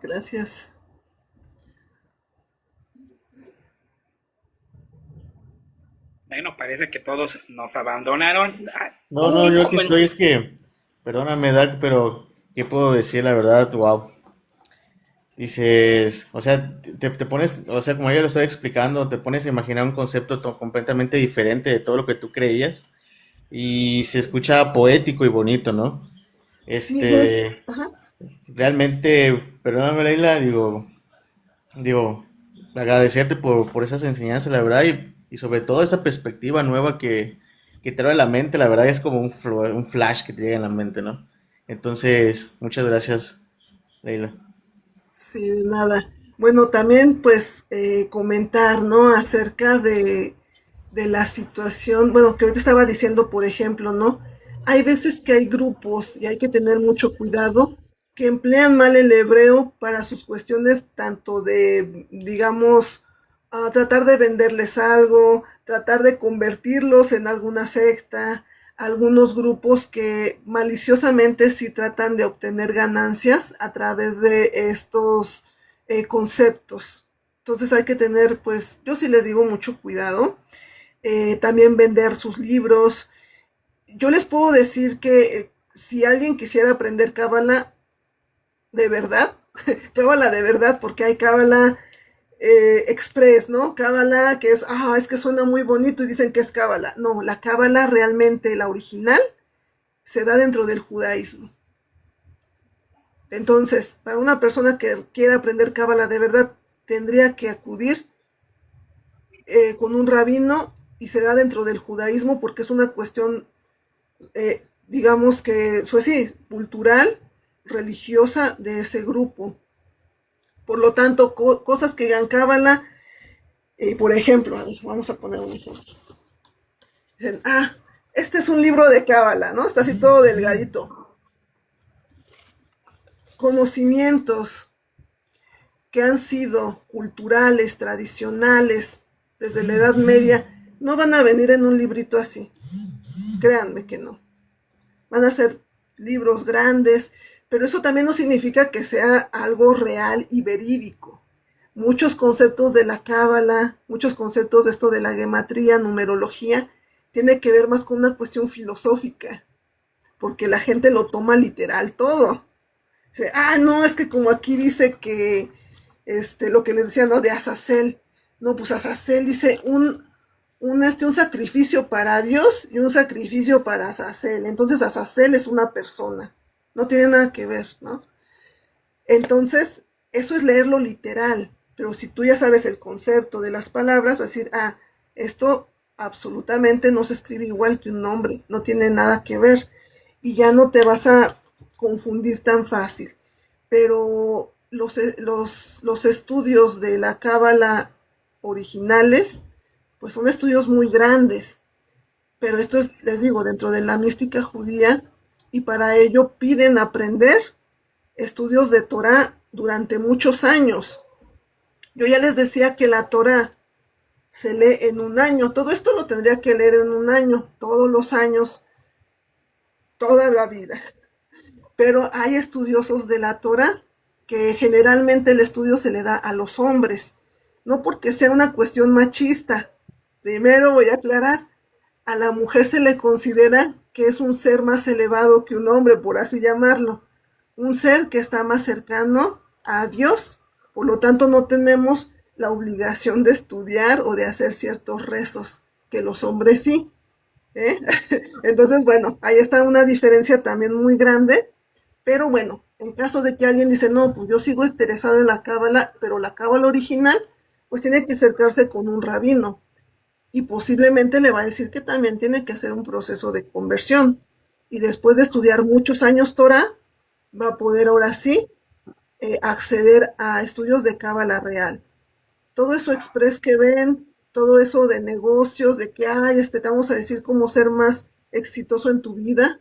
[SPEAKER 2] Gracias.
[SPEAKER 1] Bueno, parece que todos nos abandonaron.
[SPEAKER 3] No, no,
[SPEAKER 1] Un
[SPEAKER 3] yo aquí estoy,
[SPEAKER 1] comentario.
[SPEAKER 3] es que, perdóname, Dark, pero ¿qué puedo decir? La verdad, wow. Dices, o sea, te pones, o sea, como ya lo estoy explicando, te pones a imaginar un concepto completamente diferente de todo lo que tú creías y se escucha poético y bonito, ¿no?
[SPEAKER 2] Sí, bueno,
[SPEAKER 3] Este,
[SPEAKER 2] ajá.
[SPEAKER 3] realmente, perdóname, Leila, digo, agradecerte por esas enseñanzas, la verdad, y sobre todo esa perspectiva nueva que te trae a la mente, la verdad es como un flash que te llega en la mente, ¿no? Entonces, muchas gracias, Leila.
[SPEAKER 2] Sí, de nada. Bueno, también pues comentar, ¿no? Acerca de la situación, bueno, que ahorita estaba diciendo, por ejemplo, ¿no? Hay veces que hay grupos, y hay que tener mucho cuidado, que emplean mal el hebreo para sus cuestiones tanto de, digamos, tratar de venderles algo, tratar de convertirlos en alguna secta, algunos grupos que maliciosamente sí tratan de obtener ganancias a través de estos conceptos. Entonces hay que tener, pues, yo sí les digo mucho cuidado. También vender sus libros. Yo les puedo decir que si alguien quisiera aprender cábala de verdad, cábala de verdad, porque hay cábala express, ¿no? Cábala que es, es que suena muy bonito y dicen que es cábala. No, la cábala realmente, la original, se da dentro del judaísmo. Entonces, para una persona que quiera aprender cábala de verdad, tendría que acudir con un rabino, y se da dentro del judaísmo porque es una cuestión, digamos que, pues sí, cultural, religiosa de ese grupo. Por lo tanto, cosas que dan cábala, por ejemplo, a ver, vamos a poner un ejemplo. Dicen, este es un libro de cábala, ¿no? Está así todo delgadito. Conocimientos que han sido culturales, tradicionales, desde la Edad Media, no van a venir en un librito así. Créanme que no. Van a ser libros grandes, pero eso también no significa que sea algo real y verídico. Muchos conceptos de la cábala, muchos conceptos de esto de la gematría, numerología, tiene que ver más con una cuestión filosófica, porque la gente lo toma literal todo. Dice, no, es que como aquí dice que, lo que les decía, ¿no? De Azazel. No, pues Azazel dice un sacrificio para Dios y un sacrificio para Azazel. Entonces Azazel es una persona. No tiene nada que ver, ¿no? Entonces, eso es leerlo literal. Pero si tú ya sabes el concepto de las palabras, vas a decir, esto absolutamente no se escribe igual que un nombre. No tiene nada que ver. Y ya no te vas a confundir tan fácil. Pero los estudios de la cábala originales, pues son estudios muy grandes. pero esto es, les digo, dentro de la mística judía, y para ello piden aprender estudios de Torah durante muchos años. Yo ya les decía que la Torah se lee en un año, todo esto lo tendría que leer en un año, todos los años, toda la vida. Pero hay estudiosos de la Torah que generalmente el estudio se le da a los hombres, no porque sea una cuestión machista. Primero voy a aclarar, a la mujer se le considera que es un ser más elevado que un hombre, por así llamarlo, un ser que está más cercano a Dios, por lo tanto no tenemos la obligación de estudiar o de hacer ciertos rezos, que los hombres sí. ¿Eh? Entonces, bueno, ahí está una diferencia también muy grande, pero bueno, en caso de que alguien dice, no, pues yo sigo interesado en la cábala, pero la cábala original, pues tiene que acercarse con un rabino y posiblemente le va a decir que también tiene que hacer un proceso de conversión. Y después de estudiar muchos años Torah, va a poder ahora sí acceder a estudios de cábala real. Todo eso express que ven, todo eso de negocios, de que ay, te vamos a decir cómo ser más exitoso en tu vida.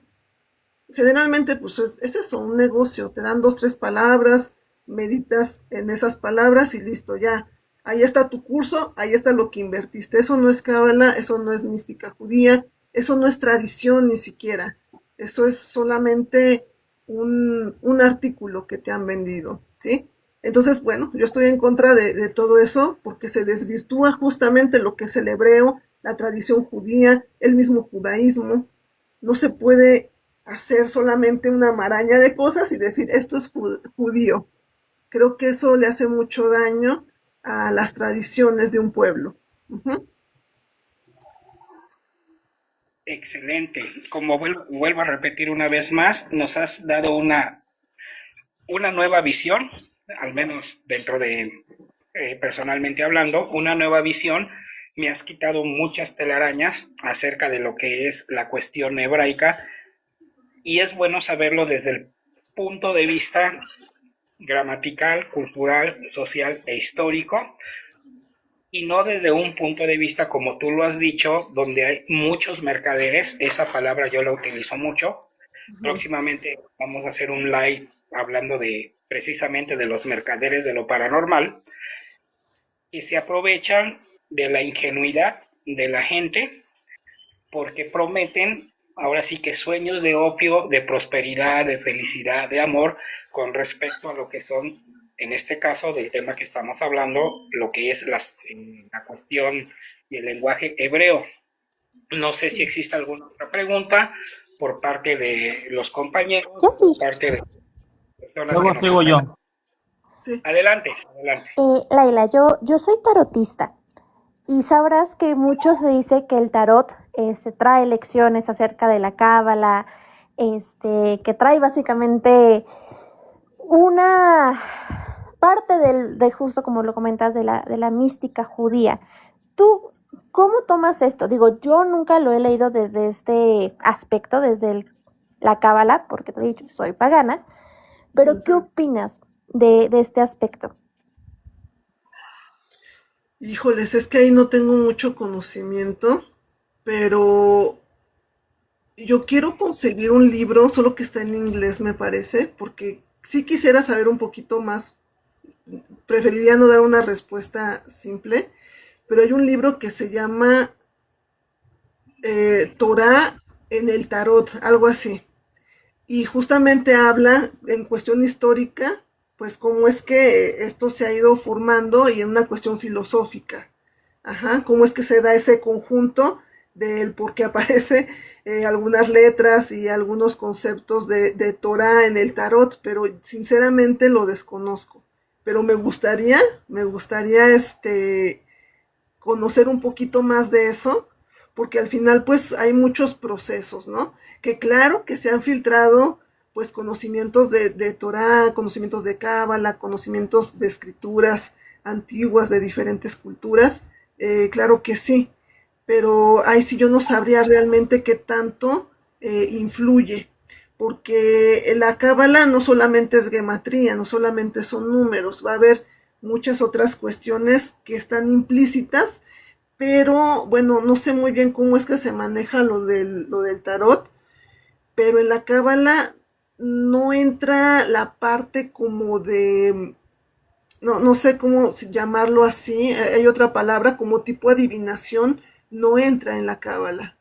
[SPEAKER 2] Generalmente, pues es eso, un negocio. Te dan 2, 3 palabras, meditas en esas palabras y listo, ya. Ahí está tu curso, ahí está lo que invertiste. Eso no es cábala, eso no es mística judía, eso no es tradición ni siquiera. Eso es solamente un artículo que te han vendido, ¿sí? Entonces, bueno, yo estoy en contra de todo eso porque se desvirtúa justamente lo que es el hebreo, la tradición judía, el mismo judaísmo. No se puede hacer solamente una maraña de cosas y decir esto es judío. Creo que eso le hace mucho daño a las tradiciones de un pueblo. Uh-huh.
[SPEAKER 1] Excelente. Como vuelvo a repetir una vez más, nos has dado una nueva visión, al menos dentro de, personalmente hablando, una nueva visión. Me has quitado muchas telarañas acerca de lo que es la cuestión hebraica y es bueno saberlo desde el punto de vista gramatical, cultural, social e histórico y no desde un punto de vista como tú lo has dicho, donde hay muchos mercaderes. Esa palabra yo la utilizo mucho. Próximamente vamos a hacer un live hablando de precisamente de los mercaderes de lo paranormal que se aprovechan de la ingenuidad de la gente porque prometen ahora sí que sueños de opio, de prosperidad, de felicidad, de amor con respecto a lo que son, en este caso del tema que estamos hablando, lo que es la cuestión y el lenguaje hebreo. No sé si existe alguna otra pregunta por parte de los compañeros,
[SPEAKER 5] Yo sí.
[SPEAKER 1] por parte de personas
[SPEAKER 4] Luego
[SPEAKER 1] que nos
[SPEAKER 4] sigo
[SPEAKER 1] están...
[SPEAKER 4] yo.
[SPEAKER 2] Sí.
[SPEAKER 1] Adelante, adelante.
[SPEAKER 5] Laila, yo soy tarotista y sabrás que mucho se dice que el tarot se trae lecciones acerca de la cábala, que trae básicamente una parte de justo como lo comentas de la mística judía. ¿Tú cómo tomas esto? Digo, yo nunca lo he leído desde este aspecto, desde la cábala, porque te he dicho, soy pagana, pero ¿qué opinas de este aspecto?
[SPEAKER 2] Híjoles, es que ahí no tengo mucho conocimiento, pero yo quiero conseguir un libro, solo que está en inglés, me parece, porque sí quisiera saber un poquito más. Preferiría no dar una respuesta simple, pero hay un libro que se llama Torah en el tarot, algo así. Y justamente habla en cuestión histórica, pues cómo es que esto se ha ido formando y en una cuestión filosófica. Ajá, cómo es que se da ese conjunto del por qué aparece algunas letras y algunos conceptos de Torah en el tarot, pero sinceramente lo desconozco. Pero me gustaría conocer un poquito más de eso, porque al final pues hay muchos procesos, ¿no? Que claro que se han filtrado pues conocimientos de Torah, conocimientos de Cábala, conocimientos de escrituras antiguas de diferentes culturas, claro que sí, pero ahí sí yo no sabría realmente qué tanto influye, porque la cábala no solamente es gematría, no solamente son números, va a haber muchas otras cuestiones que están implícitas pero bueno, no sé muy bien cómo es que se maneja lo del tarot, pero en la cábala no entra la parte como de, no sé cómo llamarlo así, hay otra palabra como tipo adivinación, no entra en la cábala.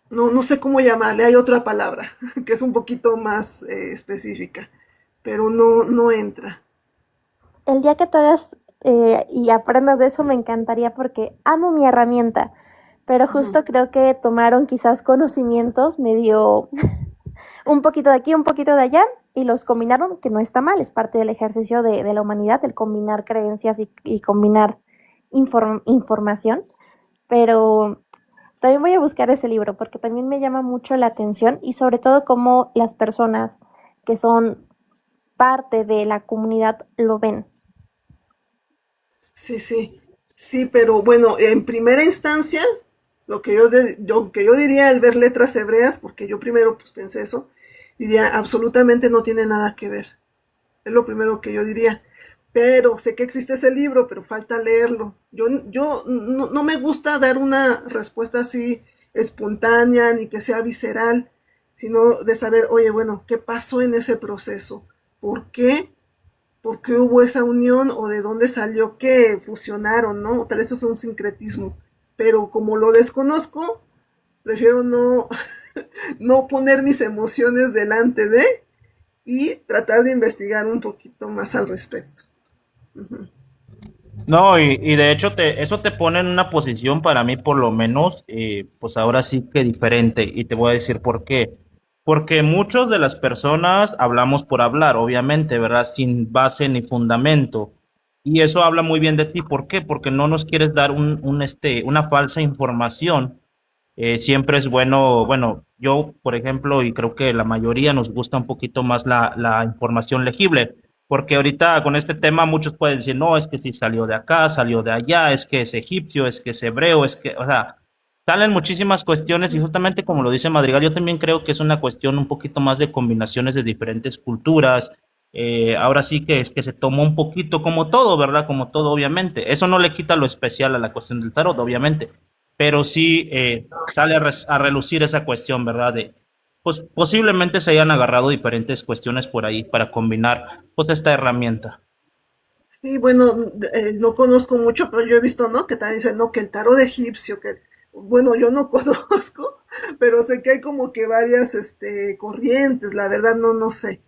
[SPEAKER 2] No sé cómo llamarle, hay otra palabra que es un poquito más específica, pero no entra.
[SPEAKER 5] El día que tú hagas y aprendas de eso me encantaría porque amo mi herramienta, pero
[SPEAKER 2] Ujú.
[SPEAKER 5] justo creo que tomaron quizás conocimientos medio un poquito de aquí, un poquito de allá y los combinaron, que no está mal, es parte del ejercicio de la humanidad, el combinar creencias y combinar información, pero también voy a buscar ese libro porque también me llama mucho la atención y sobre todo cómo las personas que son parte de la comunidad lo ven.
[SPEAKER 2] Sí, sí, sí, pero bueno, en primera instancia, lo que yo diría al ver letras hebreas, porque yo primero pues pensé eso, diría absolutamente no tiene nada que ver. Es lo primero que yo diría. Pero sé que existe ese libro, pero falta leerlo. Yo no me gusta dar una respuesta así espontánea ni que sea visceral, sino de saber, oye, bueno, ¿qué pasó en ese proceso? ¿Por qué? ¿Por qué hubo esa unión o de dónde salió que fusionaron, ¿no? Tal vez eso es un sincretismo. Pero como lo desconozco, prefiero no poner mis emociones delante de y tratar de investigar un poquito más al respecto. Ujú.
[SPEAKER 4] No, y de hecho eso te pone en una posición para mí por lo menos, pues ahora sí que diferente. Y te voy a decir por qué. Porque muchas de las personas hablamos por hablar, obviamente, ¿verdad? Sin base ni fundamento. Y eso habla muy bien de ti. ¿Por qué? Porque no nos quieres dar una falsa información. Siempre es bueno, yo, por ejemplo, y creo que la mayoría nos gusta un poquito más la información legible, porque ahorita con este tema muchos pueden decir, no, es que si salió de acá, salió de allá, es que es egipcio, es que es hebreo, es que, o sea, salen muchísimas cuestiones y justamente como lo dice Madrigal, yo también creo que es una cuestión un poquito más de combinaciones de diferentes culturas. Ahora sí que es que se tomó un poquito como todo, ¿verdad? Como todo, obviamente. Eso no le quita lo especial a la cuestión del tarot, obviamente, pero sí sale a relucir esa cuestión, ¿verdad? Pues posiblemente se hayan agarrado diferentes cuestiones por ahí para combinar pues esta herramienta.
[SPEAKER 2] Sí, bueno, no conozco mucho, pero yo he visto, ¿no? Que también dicen, no, que el tarot egipcio, que, bueno, yo no conozco, pero sé que hay como que varias, corrientes, la verdad no sé.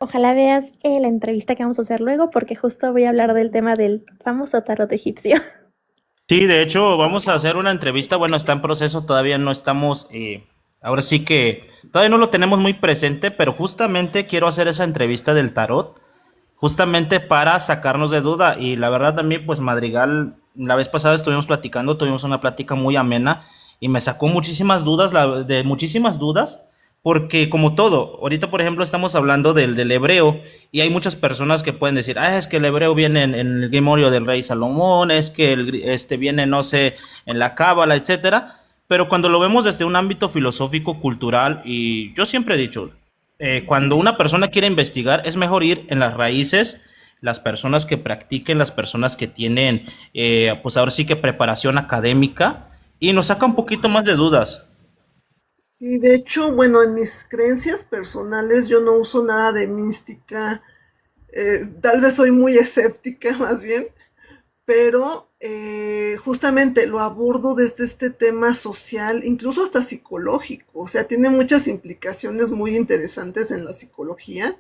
[SPEAKER 5] Ojalá veas la entrevista que vamos a hacer luego porque justo voy a hablar del tema del famoso tarot egipcio.
[SPEAKER 4] Sí, de hecho, vamos a hacer una entrevista. Bueno, está en proceso, todavía no estamos, ahora sí que todavía no lo tenemos muy presente, pero justamente quiero hacer esa entrevista del tarot, justamente para sacarnos de duda. Y la verdad también, pues Madrigal, la vez pasada estuvimos platicando, tuvimos una plática muy amena y me sacó muchísimas dudas, de muchísimas dudas, porque como todo, ahorita por ejemplo estamos hablando del hebreo y hay muchas personas que pueden decir, ah, es que el hebreo viene en el Grimorio del Rey Salomón, es que este viene, no sé, en la Cábala, etcétera. Pero cuando lo vemos desde un ámbito filosófico, cultural, y yo siempre he dicho, cuando una persona quiere investigar, es mejor ir en las raíces, las personas que practiquen, las personas que tienen, pues ahora sí que preparación académica, y nos saca un poquito más de dudas.
[SPEAKER 2] Y de hecho, bueno, en mis creencias personales yo no uso nada de mística, tal vez soy muy escéptica más bien, pero justamente lo abordo desde este tema social, incluso hasta psicológico, o sea, tiene muchas implicaciones muy interesantes en la psicología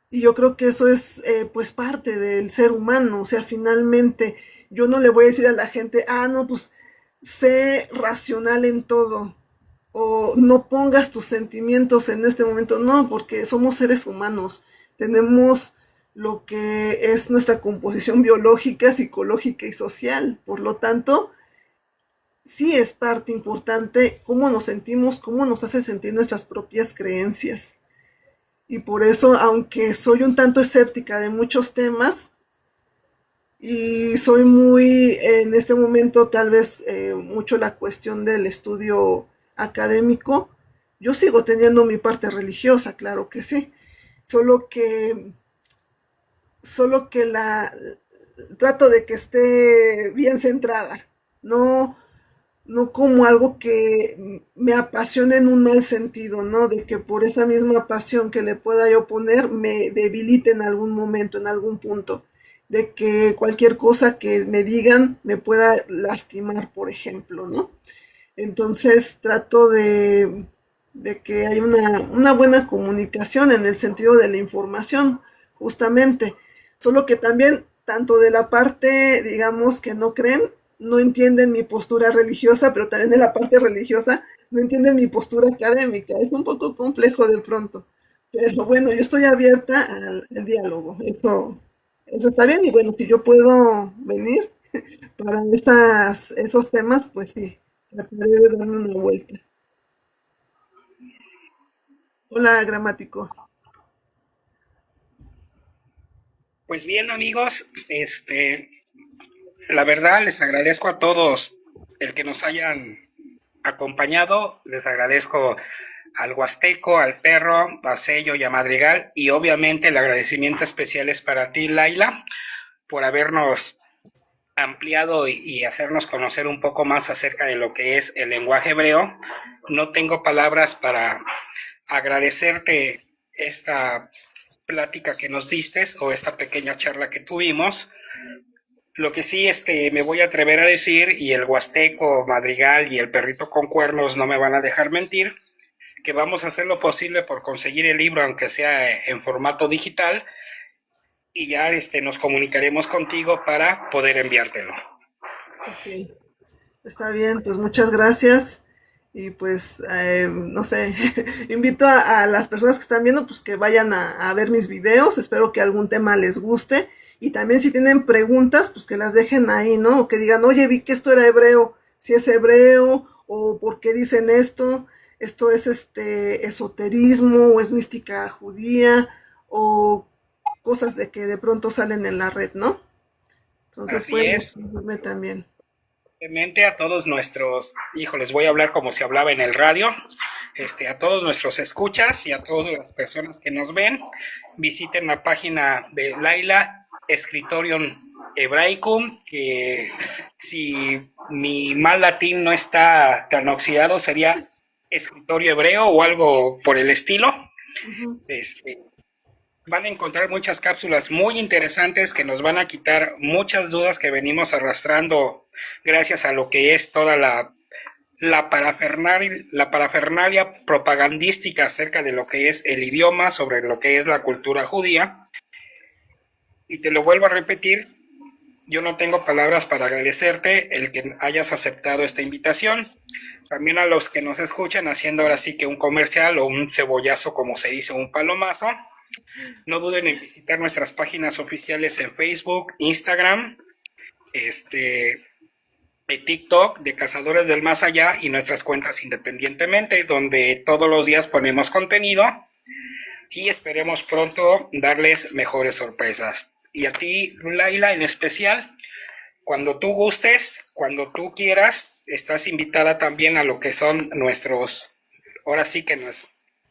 [SPEAKER 2] y yo creo que eso es pues parte del ser humano, o sea, finalmente yo no le voy a decir a la gente, ah, no, pues sé racional en todo o no pongas tus sentimientos en este momento, no, porque somos seres humanos, tenemos lo que es nuestra composición biológica, psicológica y social. Por lo tanto, sí es parte importante cómo nos sentimos, cómo nos hace sentir nuestras propias creencias. Y por eso, aunque soy un tanto escéptica de muchos temas y soy muy, en este momento, tal vez mucho la cuestión del estudio académico, yo sigo teniendo mi parte religiosa, claro que sí. Solo que solo que trato de que esté bien centrada, no, no como algo que me apasione en un mal sentido, ¿no? De que por esa misma pasión que le pueda yo poner me debilite en algún momento, en algún punto, de que cualquier cosa que me digan me pueda lastimar, por ejemplo, ¿no? Entonces trato de que hay una buena comunicación en el sentido de la información, justamente. Solo que también, tanto de la parte, digamos, que no creen, no entienden mi postura religiosa, pero también de la parte religiosa no entienden mi postura académica. Es un poco complejo de pronto. Pero bueno, yo estoy abierta al diálogo. Eso está bien. Y bueno, si yo puedo venir para esos temas, pues sí, trataré de darme una vuelta. Hola, gramático.
[SPEAKER 1] Pues bien, amigos, la verdad les agradezco a todos el que nos hayan acompañado. Les agradezco al Huasteco, al Perro, a Sello y a Madrigal. Y obviamente el agradecimiento especial es para ti, Laila, por habernos ampliado y hacernos conocer un poco más acerca de lo que es el lenguaje hebreo. No tengo palabras para agradecerte esta plática que nos diste o esta pequeña charla que tuvimos. Lo que sí, me voy a atrever a decir, y el Huasteco, Madrigal y el Perrito con Cuernos no me van a dejar mentir, que vamos a hacer lo posible por conseguir el libro, aunque sea en formato digital, y ya nos comunicaremos contigo para poder enviártelo.
[SPEAKER 2] Ok, está bien, pues muchas gracias. Y pues, no sé, invito a las personas que están viendo, pues que vayan a ver mis videos. Espero que algún tema les guste. Y también si tienen preguntas, pues que las dejen ahí, ¿no? O que digan, oye, vi que esto era hebreo, si es hebreo, o por qué dicen esto es esoterismo, o es mística judía, o cosas de que de pronto salen en la red, ¿no? Entonces
[SPEAKER 1] Así
[SPEAKER 2] pueden
[SPEAKER 1] es.
[SPEAKER 2] escribirme también.
[SPEAKER 1] Simplemente a todos nuestros, les voy a hablar como se hablaba en el radio, a todos nuestros escuchas y a todas las personas que nos ven, visiten la página de Laila Scriptorium Hebraicum, que si mi mal latín no está tan oxidado sería escritorio hebreo o algo por el estilo.
[SPEAKER 2] Ujú.
[SPEAKER 1] Este, Van a encontrar muchas cápsulas muy interesantes que nos van a quitar muchas dudas que venimos arrastrando gracias a lo que es toda la parafernalia propagandística acerca de lo que es el idioma, sobre lo que es la cultura judía. Y te lo vuelvo a repetir, yo no tengo palabras para agradecerte el que hayas aceptado esta invitación. También a los que nos escuchan haciendo ahora sí que un comercial o un cebollazo, como se dice, un palomazo. No duden en visitar nuestras páginas oficiales en Facebook, Instagram, TikTok de Cazadores del Más Allá y nuestras cuentas independientemente, donde todos los días ponemos contenido y esperemos pronto darles mejores sorpresas. Y a ti, Laila, en especial, cuando tú gustes, cuando tú quieras, estás invitada también a lo que son ahora sí que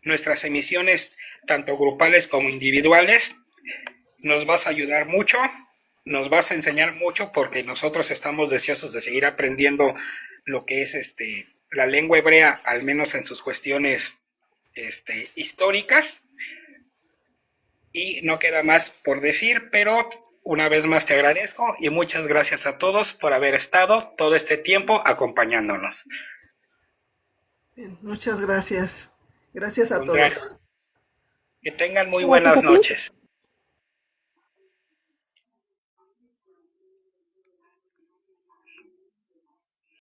[SPEAKER 1] nuestras emisiones, tanto grupales como individuales. Nos vas a ayudar mucho, nos vas a enseñar mucho porque nosotros estamos deseosos de seguir aprendiendo lo que es la lengua hebrea, al menos en sus cuestiones históricas. Y no queda más por decir, pero una vez más te agradezco y muchas gracias a todos por haber estado todo este tiempo acompañándonos.
[SPEAKER 2] Bien, muchas gracias. Gracias a
[SPEAKER 1] Contrario,
[SPEAKER 2] todos.
[SPEAKER 1] que tengan muy
[SPEAKER 5] Gracias
[SPEAKER 1] buenas
[SPEAKER 5] a ti.
[SPEAKER 1] noches.